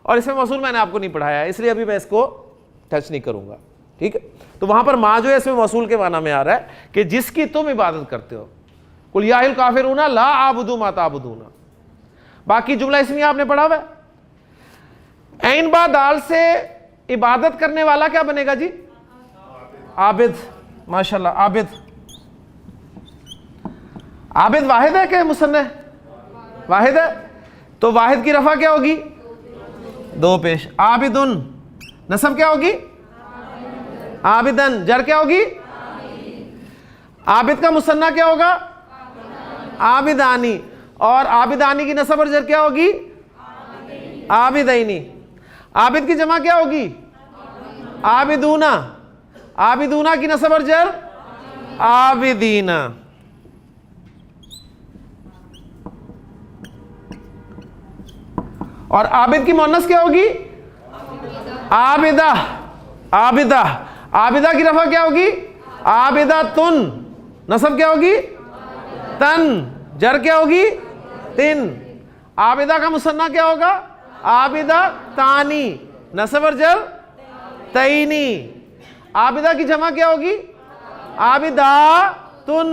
और इसमें मौसूल मैंने आपको नहीं पढ़ाया है, इसलिए अभी मैं इसको टच नहीं करूंगा। ठीक है, तो वहां पर माँ जो है इसमें मौसूल के माना में आ रहा है कि जिसकी तुम इबादत करते हो। कुल या अय्युहल काफिरूना ला आबुदू मा ताबुदूना। बाकी जुमला इसमें आपने पढ़ा हुआ है। ऐन बा दाल से इबादत करने वाला क्या बनेगा जी? आबिद। माशाल्लाह, आबिद। आबिद वाहिद है कि मुसन्ना? वाहिद है, तो वाहिद की रफा क्या होगी? दो पेश। आबिदुन, नसब क्या होगी? आबिदन। जर क्या होगी? आबिद का मुसन्ना क्या होगा? आबिदानी। और आबिदानी की नसब और जर क्या होगी? आबिदैनी। आबिद की जमा क्या होगी? आबिदूना। आबिदूना की नसब और जर आबिदीना। और आबिद की मुअन्नस क्या होगी? आबिदा। आबिदा। आबिदा की रफा क्या होगी? आबिदा तुन। नसब क्या होगी? तन। जर क्या होगी? तिन। आबिदा का मुसन्ना क्या होगा? आबिदा तानी। नसब और जर तईनी। आबिदा की जमा क्या होगी? आबिदा तुन।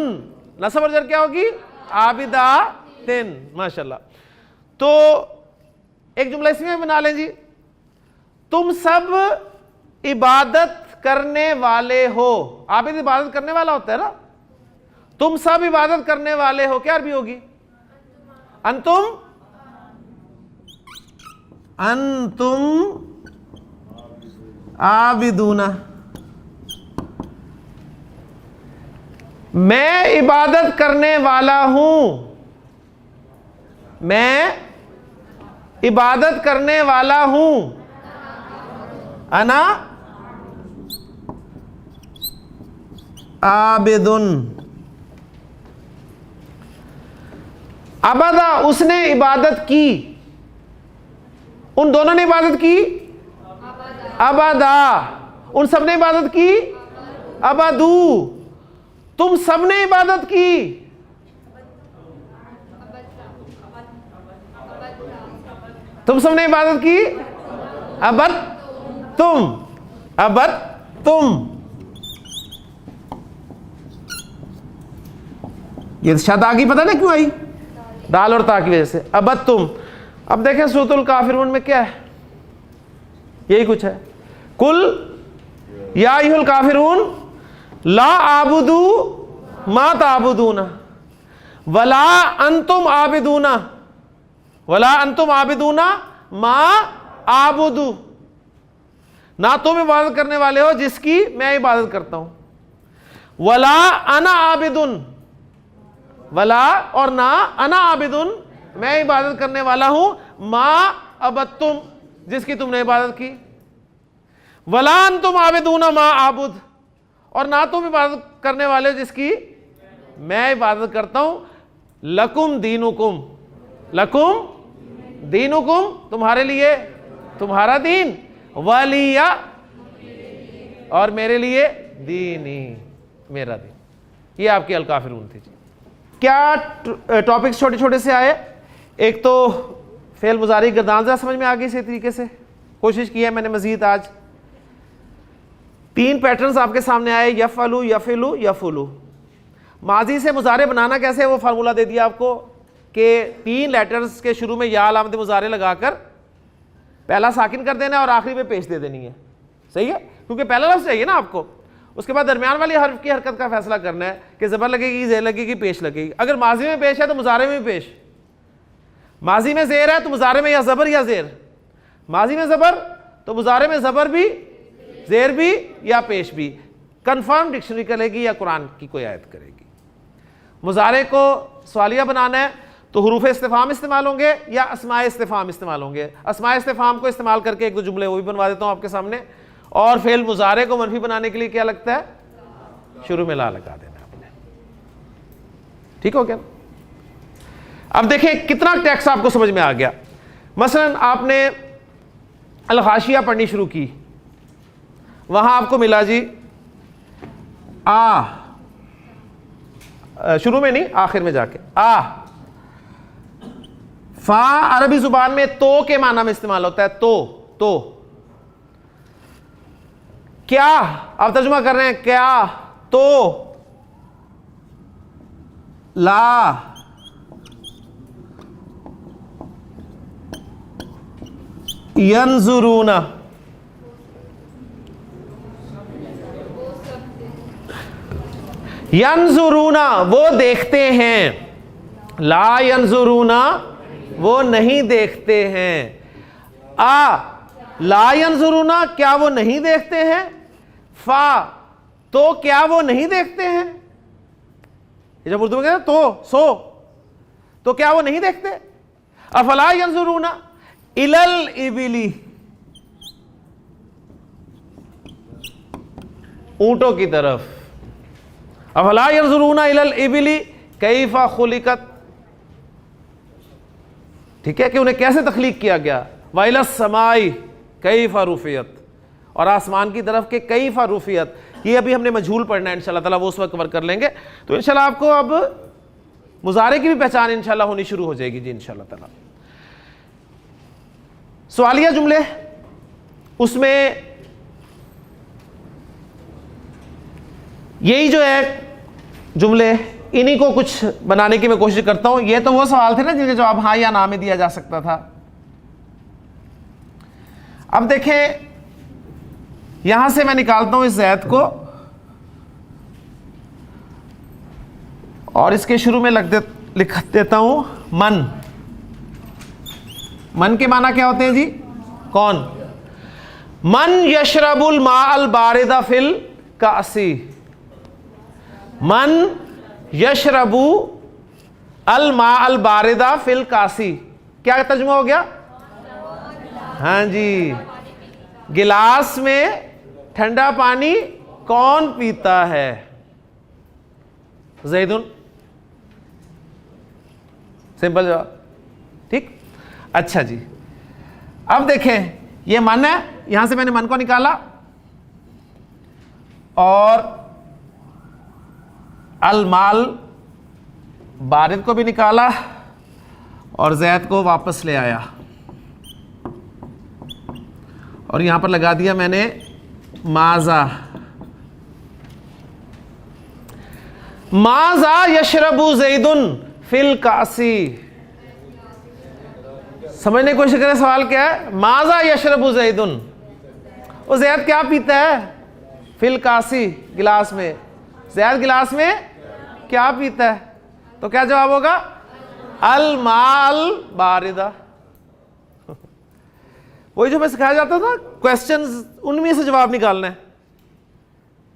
नसब और जर क्या होगी? आबिदा तिन। माशाल्लाह। तो एक जुमला इसमें बना लें जी, तुम सब इबादत करने वाले हो। आबिद इबादत करने वाला होता है ना। तुम सब इबादत करने वाले हो, क्या अरबी होगी? अंतुम, अंतुम आबिदूना। मैं इबादत करने वाला हूं, मैं इबादत करने वाला हूं। अना आबिदुन। अबदा उसने इबादत की, उन दोनों ने इबादत की। अबदा उन सब ने इबादत की। अबदू तुम सब ने इबादत की। तुम सब ने इबादत की। अबद तुम, अबद तुम। ये शायद आगे पता नहीं क्यों आई, दाल और ता की वजह से। अबद तुम। अब देखें सूरतुल काफिरून में क्या है, यही कुछ है। कुल या अय्युहल काफिरून ला आबुदू मा ताबुदूना वला अंतुम आबिदूना, वला अंतुम आबिदूना मा आबुदू। ना तुम इबादत करने वाले हो जिसकी मैं इबादत करता हूं। वला अना आबिदुन, वला और ना, अना आबिदुन मैं इबादत करने वाला हूं। मा अबदतुम जिसकी तुमने इबादत की। वला अंतुम आबिदूना मा आबुद और ना तुम इबादत करने वाले हो जिसकी मैं इबादत करता हूं। लकुम दीनुकुम, लकुम दीनुकुम तुम्हारे लिए तुम्हारा दीन, वलिया और मेरे लिए दीनी मेरा दीन। ये आपकी अल काफिरून थी जी। क्या टॉपिक्स छोटे छोटे से आए। एक तो फेल मुजारी गर्दानजा समझ में आ गई इसी तरीके से, कोशिश की है मैंने मजीद। आज 3 पैटर्न्स आपके सामने आए, यफअलु यफिलु यफुलु। माजी से मुजारे बनाना कैसे, वो फार्मूला दे दिया आपको कि 3 लेटर्स के शुरू में या अलामत मुजारे लगाकर पहला साकिन कर देना है और आखिरी में पेश दे देनी है। सही है, क्योंकि पहला लफ्ज़ चाहिए ना आपको। उसके बाद दरमियान वाली हर्फ की हरकत का फैसला करना है कि ज़बर लगेगी, ज़ेर लगेगी, पेश लगेगी। अगर माजी में पेश है तो मुजारे में भी पेश। माजी में ज़ेर है तो मुजारे में या ज़बर या ज़ेर। माजी में ज़बर तो मुजारे में ज़बर भी, ज़ेर भी या पेश भी। कन्फर्म डिक्शनरी करेगी या कुरान की कोई आयत करेगी। मुजारे को सवालिया बनाना है तो हुरूफ इस्तिफ़ाम इस्तेमाल होंगे या अस्माए इस्तिफ़ाम इस्तेमाल होंगे। अस्माए इस्तिफ़ाम को इस्तेमाल करके 1-2 जुमले वो भी बनवा देता हूँ आपके सामने। और फेल मुजारे को मनफी बनाने के लिए क्या लगता है, शुरू में ला लगा देना आपने। ठीक हो गया। अब देखें कितना टेक्स्ट आपको समझ में आ गया। मसलन आपने अल हाशिया पढ़नी शुरू की, वहां आपको मिला जी आ, शुरू में नहीं आखिर में जाके आ। फा अरबी जुबान में तो के माना में इस्तेमाल होता है। तो क्या, आप तर्जुमा कर रहे हैं क्या, तो ला, यंजुरूना, यंजुरूना वो देखते हैं, ला यंजुरूना वो नहीं देखते हैं। आ ला यंजुरूना क्या वो नहीं देखते हैं। फा तो क्या वो नहीं देखते हैं। जब उर्दू में कहते हैं तो सो, तो क्या वो नहीं देखते। अफला यंजुरूना इलल इबिली, ऊंटों की तरफ। अफला यंजुरूना इलल इबिली कैफा खुलिकत, ठीक है कि उन्हें कैसे तख्लीक किया गया। वाइलस समाई कैफा रुफियत, और आसमान की तरफ के कैफा रुफियत, ये अभी हमने मजहूल पढ़ना है इंशाल्लाह ताला, वो उस वक्त कवर कर लेंगे। तो इंशाल्लाह आपको अब मुजारे की भी पहचान इंशाल्लाह होनी शुरू हो जाएगी जी इंशाल्लाह ताला। सवालिया जुमले, उसमें यही जो है जुमले, इन्हीं को कुछ बनाने की मैं कोशिश करता हूं। ये तो वो सवाल थे ना जिनके जवाब हाँ या ना में दिया जा सकता था। अब देखें, यहां से मैं निकालता हूं इस ज़ैद को और इसके शुरू में लिख देता हूं मन। मन के माना क्या होते हैं जी? कौन? मन यशरबुल माअल बारिदा फिल कासी, मन यशरबु अल माअल बारिदा फिल कासी। क्या तर्जुमा हो गया? हाँ जी, गिलास में ठंडा पानी कौन पीता है? ज़ैदुन। सिंपल जवाब, ठीक। अच्छा जी, अब देखें, ये मन है, यहां से मैंने मन को निकाला और अल माल बारिद को भी निकाला और ज़ैद को वापस ले आया और यहां पर लगा दिया मैंने माजा। माजा यशरबु ज़ैदुन फिल कासी। समझने की कोशिश करें, सवाल क्या है? माजा यशरबु ज़ैदुन, वो ज़ैद क्या पीता है? फिल कासी, गिलास में। ज़ैद गिलास में क्या पीता है? तो क्या जवाब होगा? अल माल बारिदा। वही जो मैं सिखाया जाता था क्वेश्चंस, उनमें से जवाब निकालना है,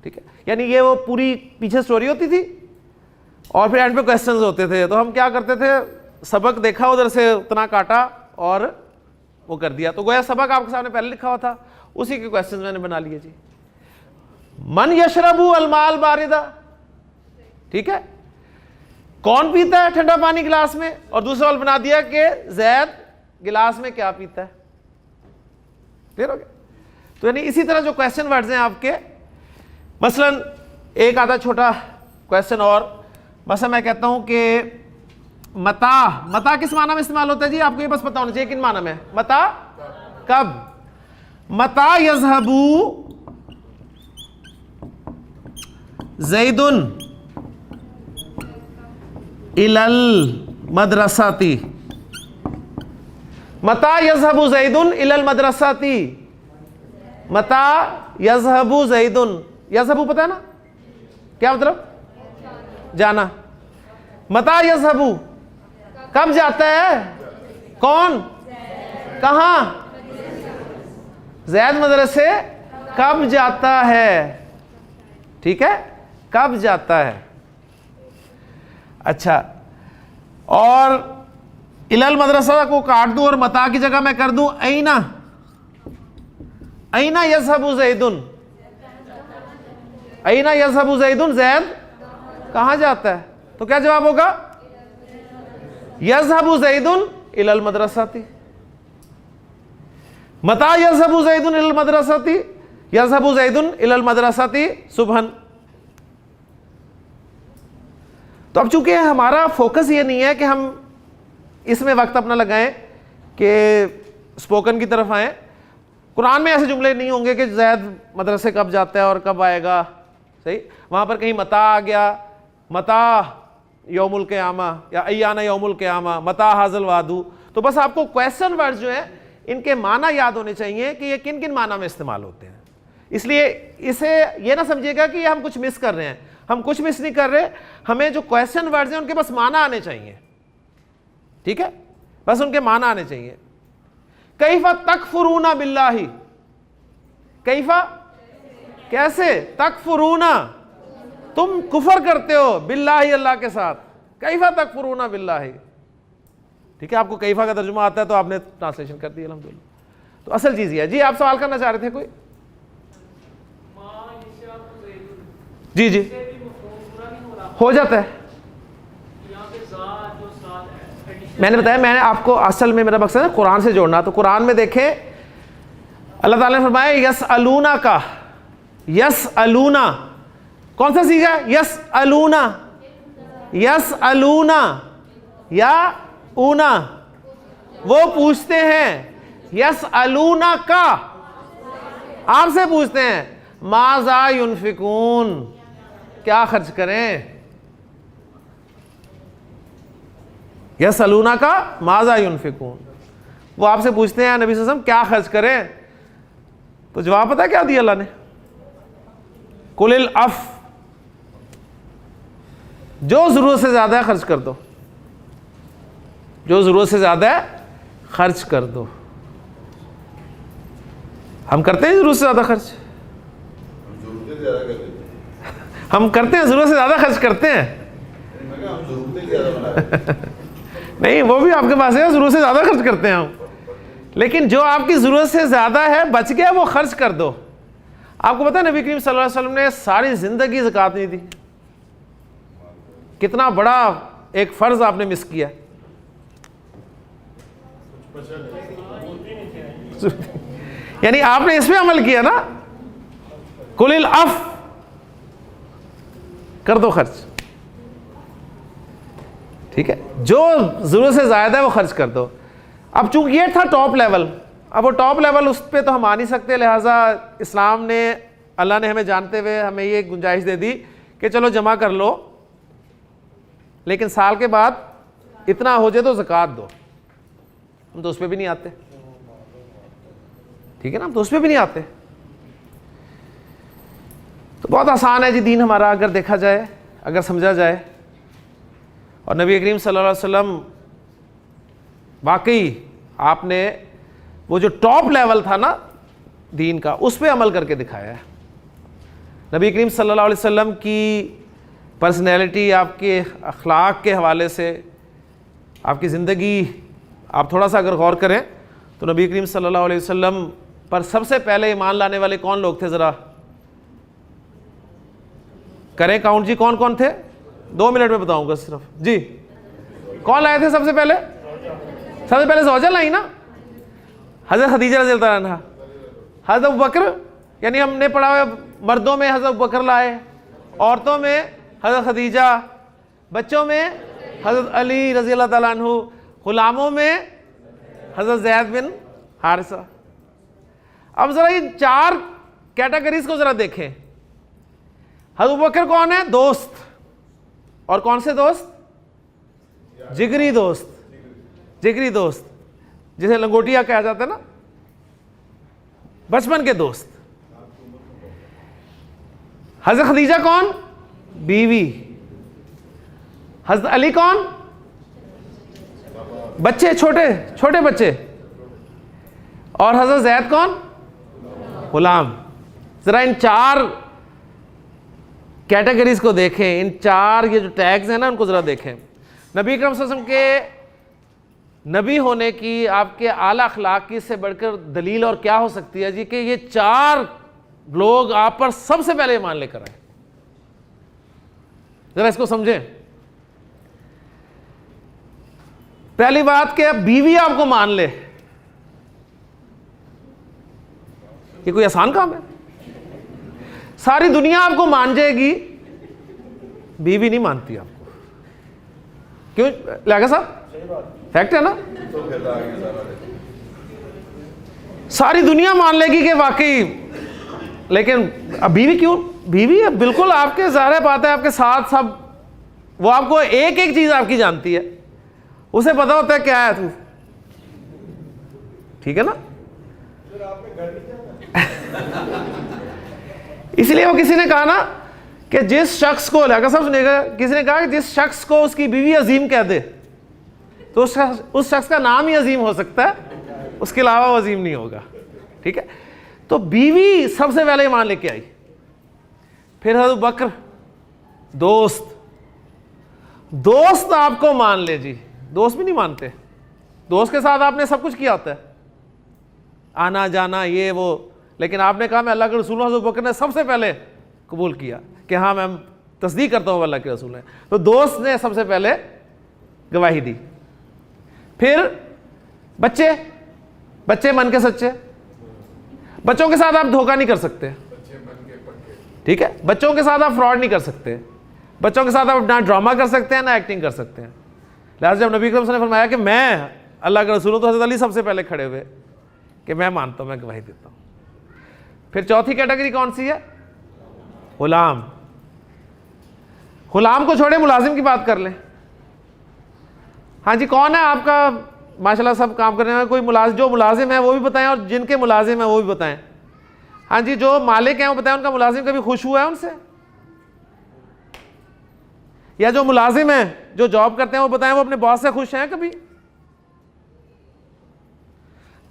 ठीक है। यानी ये वो पूरी पीछे स्टोरी होती थी और फिर एंड पे क्वेश्चंस होते थे। तो हम क्या करते थे, सबक देखा, उधर से उतना काटा और वो कर दिया। तो गोया सबक आपके सामने पहले लिखा हुआ था, उसी के क्वेश्चंस मैंने बना लिए जी। मन यशरबु अल माल बारिदा, ठीक है, कौन पीता है ठंडा पानी गिलास में, और दूसरा सवाल बना दिया कि ज़ैद गिलास में क्या पीता है। क्लियर हो गया? तो यानी इसी तरह जो क्वेश्चन वर्ड्स हैं आपके, मसलन एक आधा छोटा क्वेश्चन और, मसलन मैं कहता हूं कि मता, मता किस माना में इस्तेमाल होता है जी? आपको ये बस पता होना चाहिए किन माना में। मता कब? मता यज़हबू ज़ैदुन इलल मदरसाती। मता यज़हबु ज़ैदुन इलल मदरसाती। मता यज़हबु ज़ैदुन, यज़हबु पता है ना क्या मतलब? जाना। मता यज़हबु, कब जाता है? कौन? कहां? ज़ैद मदरसे कब जाता है, ठीक है, कब जाता है। अच्छा, और इलल मदरसा को काट दूं और मता की जगह मैं कर दूं ऐना। ऐना यज़हबु ज़ैदुन, ऐना यज़हबु ज़ैदुन, ज़ैद कहां जाता है? तो क्या जवाब होगा? यज़हबु ज़ैदुन इलल मदरसाती। मता यज़हबु ज़ैदुन इलल मदरसाती, यज़हबु ज़ैदुन इलल मदरसाती सुबहन। तो अब चूंकि हमारा फोकस ये नहीं है कि हम इसमें वक्त अपना लगाएं कि स्पोकन की तरफ आए, कुरान में ऐसे जुमले नहीं होंगे कि ज़ैद मदरसे कब जाता है और कब आएगा, सही। वहां पर कहीं मता आ गया, मता यौमुल क़यामा या अय्याना यौमुल क़यामा, मता हाज़िल वादू। तो बस आपको क्वेश्चन वर्ड्स जो है इनके माना याद होने चाहिए कि ये किन किन माना में इस्तेमाल होते हैं। इसलिए इसे ये ना समझिएगा कि हम कुछ मिस कर रहे हैं, हम कुछ मिस नहीं कर रहे। हमें जो क्वेश्चन वर्ड्स हैं उनके बस माना आने चाहिए, ठीक है, बस उनके माना आने चाहिए। कैफा तकफुरूना बिल्लाही, कैफा कैसे, तकफुरूना तुम कुफर करते हो, बिल्लाही अल्लाह के साथ, कैफा तकफुरूना बिल्लाही, ठीक है। आपको कैफा का तर्जुमा आता है तो आपने ट्रांसलेशन कर दिया, अल्हम्दुलिल्लाह। तो असल चीज है जी। आप सवाल करना चाह रहे थे कोई? जी जी हो जाता है, मैंने बताया, मैंने आपको असल में मेरा मकसद है कुरान से जोड़ना। तो कुरान में देखें अल्लाह ताला ने फरमाया यस अलूना का, यस अलूना कौन सा सीगा? यस अलूना, यस अलूना या ऊना, वो पूछते हैं। यस अलूना का, आपसे पूछते हैं, माजा युनफिकून, क्या खर्च करें। यस अलूना का माजा युनफिकून, वो आपसे पूछते हैं नबी सल्लल्लाहु अलैहि वसल्लम क्या खर्च करें। तो जवाब पता क्या दिया अल्लाह ने? कुलिल अफ, जो जरूरत से ज्यादा है खर्च कर दो, जो जरूरत से ज्यादा है खर्च कर दो। हम करते हैं जरूरत से ज्यादा खर्च, हम करते हैं जरूरत से ज्यादा खर्च करते हैं। नहीं, वो भी आपके पास है, जरूरत से ज्यादा खर्च करते हैं हम, लेकिन जो आपकी जरूरत से ज्यादा है बच गया वो खर्च कर दो। आपको पता है नबी करीम सल्लल्लाहु अलैहि वसल्लम ने सारी जिंदगी ज़कात नहीं दी। कितना बड़ा एक फर्ज आपने मिस किया। यानी आपने इसमें अमल किया ना, कुलिल अफ, कर दो खर्च, ठीक है, जो जरूरत से ज्यादा है वो खर्च कर दो। अब चूंकि ये था टॉप लेवल, अब वो टॉप लेवल उस पर तो हम आ नहीं सकते, लिहाजा इस्लाम ने, अल्लाह ने हमें जानते हुए हमें ये गुंजाइश दे दी कि चलो जमा कर लो, लेकिन साल के बाद इतना हो जाए तो ज़कात दो। हम तो उस पर भी नहीं आते, ठीक है ना, हम तो उस पर भी नहीं आते। तो बहुत आसान है जी दीन हमारा, अगर देखा जाए, अगर समझा जाए। और नबी करीम सल्लल्लाहु अलैहि वसल्लम वाकई आपने वो जो टॉप लेवल था ना दीन का, उस पर अमल करके दिखाया है। नबी करीम सल्लल्लाहु अलैहि वसल्लम की पर्सनैलिटी, आपके अखलाक के हवाले से, आपकी ज़िंदगी आप थोड़ा सा अगर गौर करें तो नबी करीम सल्लल्लाहु अलैहि वसल्लम पर सबसे पहले ईमान लाने वाले कौन लोग थे? ज़रा करें काउंट जी, कौन कौन थे? 2 मिनट में बताऊंगा सिर्फ जी। कौन लाए थे सबसे पहले? सबसे पहले ज़ौजा लाई ना, हज़रत खदीजा रज़ियल्लाहु अन्हा। हज़रत अबू बकर, यानी हमने पढ़ा हुआ मर्दों में हज़रत अबू बकर लाए, औरतों में हज़रत खदीजा, बच्चों में हज़रत अली रज़ियल्लाहु ताला अन्हु, गुलामों में हज़रत ज़ैद बिन हारिसा। अब ज़रा इन 4 कैटेगरीज को ज़रा देखें। हज़रत अबू बकर कौन है? दोस्त। और कौन से दोस्त? जिगरी दोस्त, जिगरी दोस्त, जिसे लंगोटिया कहा जाता है ना, बचपन के दोस्त। हज़रत खदीजा कौन? बीवी। हज़रत अली कौन? बच्चे, छोटे छोटे बच्चे। और हज़रत ज़ैद कौन? गुलाम। ज़रा इन 4 कैटेगरीज को देखें, इन 4 ये जो टैग्स हैं ना, उनको ज़रा देखें। नबी अकरम सल्लल्लाहु अलैहि वसल्लम के नबी होने की, आपके आला अखलाक की से बढ़कर दलील और क्या हो सकती है जी, कि ये 4 लोग आप पर सबसे पहले ईमान लेकर आए। जरा इसको समझें। पहली बात कि बीवी आपको मान ले, ये कोई आसान काम है? सारी दुनिया आपको मान जाएगी, बीवी नहीं मानती आपको। क्यों लगा साहब? फैक्ट है ना। सारी दुनिया मान लेगी कि वाकई, लेकिन अब बीवी क्यों? बीवी है बिल्कुल आपके ज़ाहिर बात है, आपके साथ सब, वो आपको एक एक चीज आपकी जानती है, उसे पता होता है क्या है तू, ठीक है ना। इसलिए वो किसी ने कहा ना कि जिस शख्स को, लगा सब सुनेगा, किसी ने कहा कि जिस शख्स को उसकी बीवी अजीम कह दे तो उस शख्स का नाम ही अजीम हो सकता है, उसके अलावा वो अजीम नहीं होगा, ठीक है। तो बीवी सबसे पहले ईमान लेके आई, फिर हज़रत बकर दोस्त। दोस्त आपको मान ले जी, दोस्त भी नहीं मानते। दोस्त के साथ आपने सब कुछ किया होता है, आना जाना ये वो, लेकिन आपने कहा मैं अल्लाह के रसूल हूं। हज़रत बकर ने सबसे पहले कबूल किया कि हाँ मैं तस्दीक करता हूँ अल्लाह के रसूल है। तो दोस्त ने सबसे पहले गवाही दी, फिर बच्चे, बच्चे मन के सच्चे। बच्चों के साथ आप धोखा नहीं कर सकते, ठीक है, बच्चों के साथ आप फ्रॉड नहीं कर सकते, बच्चों के साथ आप ना ड्रामा कर सकते हैं ना एक्टिंग कर सकते हैं। लिहाजा जब नबी करीम ने फरमाया कि मैं अल्लाह के रसूल हूं, तो हज़रत अली सबसे पहले खड़े हुए कि मैं मानता हूं, मैं गवाही देता हूं। फिर चौथी कैटेगरी कौन सी है? गुलाम। गुलाम को छोड़े, मुलाजिम की बात कर लें। हाँ जी, कौन है आपका माशाल्लाह सब काम करने में कोई जो मुलाजिम है वो भी बताएं, और जिनके मुलाजिम है वो भी बताएं। हाँ जी, जो मालिक हैं वो बताएं उनका मुलाजिम कभी खुश हुआ है उनसे? या जो मुलाजिम है, जो जॉब करते हैं, वो बताएं वो अपने बॉस से खुश हैं कभी?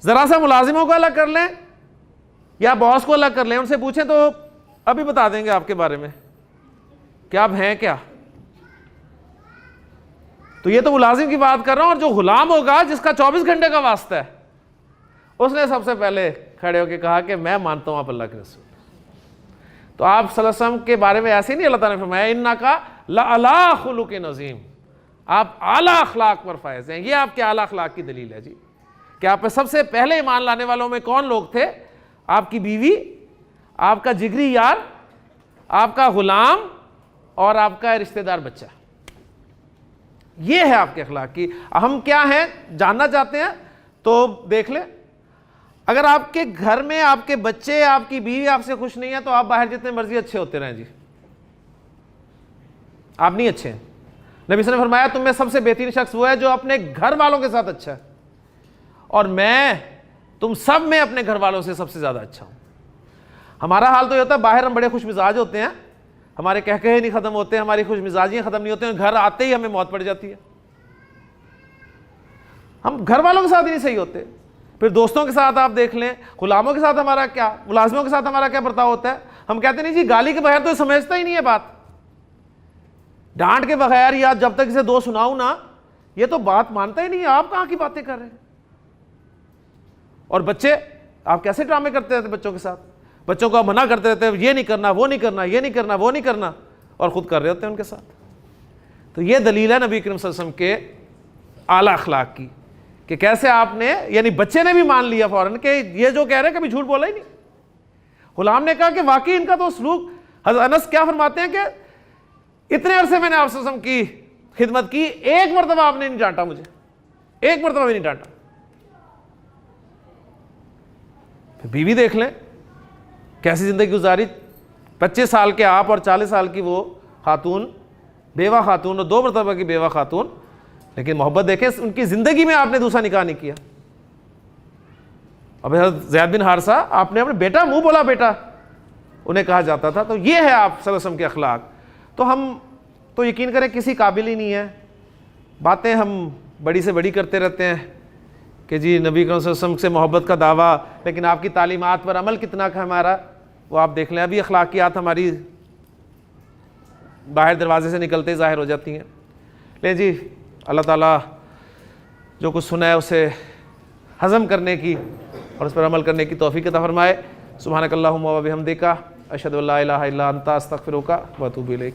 जरा सा मुलाजिमों को अलग कर लें या बॉस को अलग कर लें, उनसे पूछें तो अभी बता देंगे आपके बारे में कि आप हैं क्या। तो ये तो मुलाजिम की बात कर रहा हूं। और जो गुलाम होगा, जिसका 24 घंटे का वास्ता है, उसने सबसे पहले खड़े होकर कहा कि मैं मानता हूं आप अल्लाह के रसूल। तो आप सल्लल्लाहु अलैहि वसल्लम के बारे में ऐसे नहीं अल्लाह ताला ने फरमाया इन्ना का लअला खुलुक़िन अज़ीम, आप आला अखलाक पर फायज हैं। ये आपके आला अखलाक की दलील है जी, कि आप पे सबसे पहले ईमान लाने वालों में कौन लोग थे? आपकी बीवी, आपका जिगरी यार, आपका गुलाम और आपका रिश्तेदार बच्चा। ये है आपके अखलाक की। हम क्या हैं जानना चाहते हैं तो देख ले। अगर आपके घर में आपके बच्चे, आपकी बीवी आपसे खुश नहीं है, तो आप बाहर जितने मर्जी अच्छे होते रहें जी, आप नहीं अच्छे हैं। नबी ने फरमाया तुम में सबसे बेहतरीन शख्स वो है जो अपने घर वालों के साथ अच्छा है, और मैं तुम सब में अपने घर वालों से सबसे ज्यादा अच्छा हूं। हमारा हाल तो ये होता है, बाहर हम बड़े खुश मिजाज होते हैं, हमारे कहकहे नहीं खत्म होते, हमारी खुश मिजाजियां खत्म नहीं होती हैं, घर आते ही हमें मौत पड़ जाती है। हम घर वालों के साथ ही नहीं सही होते। फिर दोस्तों के साथ आप देख लें, गुलामों के साथ हमारा क्या, मुलाजिमों के साथ हमारा क्या बर्ताव होता है। हम कहते नहीं जी गाली के बगैर तो समझता ही नहीं है बात, डांट के बगैर या जब तक इसे दो सुनाऊं ना, ये तो बात मानता ही नहीं है। आप कहां की बातें कर रहे हैं? और बच्चे, आप कैसे ड्रामे करते रहते बच्चों के साथ, बच्चों को आप मना करते रहते हैं, ये नहीं करना, वो नहीं करना, ये नहीं करना, वो नहीं करना, और खुद कर रहे होते हैं उनके साथ। तो ये दलील है नबी करीम सल्लल्लाहु अलैहि वसल्लम के आला अखलाक की, कि कैसे आपने, यानी बच्चे ने भी मान लिया फौरन कि ये जो कह रहे हैं कभी झूठ बोला ही नहीं। गुलाम ने कहा कि वाकई इनका तो सलूक, हज़रत अनस क्या फरमाते हैं कि इतने अरसे मैंने आप सल्लल्लाहु अलैहि वसल्लम की खिदमत की, एक मरतबा आपने नहीं डांटा मुझे, एक मरतबा भी नहीं डांटा। फिर बीवी देख लें कैसी जिंदगी गुजारी, 25 साल के आप और 40 साल की वो खातून, बेवा खातून, और 2 मरतबा की बेवा खातून, लेकिन मोहब्बत देखें उनकी जिंदगी में आपने दूसरा निकाह नहीं किया। अब ज़ैद बिन हारिसा, आपने अपने बेटा, मुंह बोला बेटा उन्हें कहा जाता था। तो ये है आप सल्लल्लाहु अलैहि वसल्लम के अखलाक। तो हम तो यकीन करें किसी काबिल ही नहीं है, बातें हम बड़ी से बड़ी करते रहते हैं कि जी नबी सल्लल्लाहु अलैहि वसल्लम से मोहब्बत का दावा, लेकिन आपकी तालीमात पर अमल कितना का हमारा, वो आप देख लें। अभी अखलाकियात हमारी बाहर दरवाजे से निकलते ही ज़ाहिर हो जाती हैं। ले जी, अल्लाह ताला जो कुछ सुना है उसे हज़म करने की और उस पर अमल करने की तौफीक अता फरमाए। सुब्हानकल्लाहुम्मा व बिहम्दिका अशहदु अल्ला इलाहा इल्ला अंता अस्तगफिरुका व अतूबु इलैक।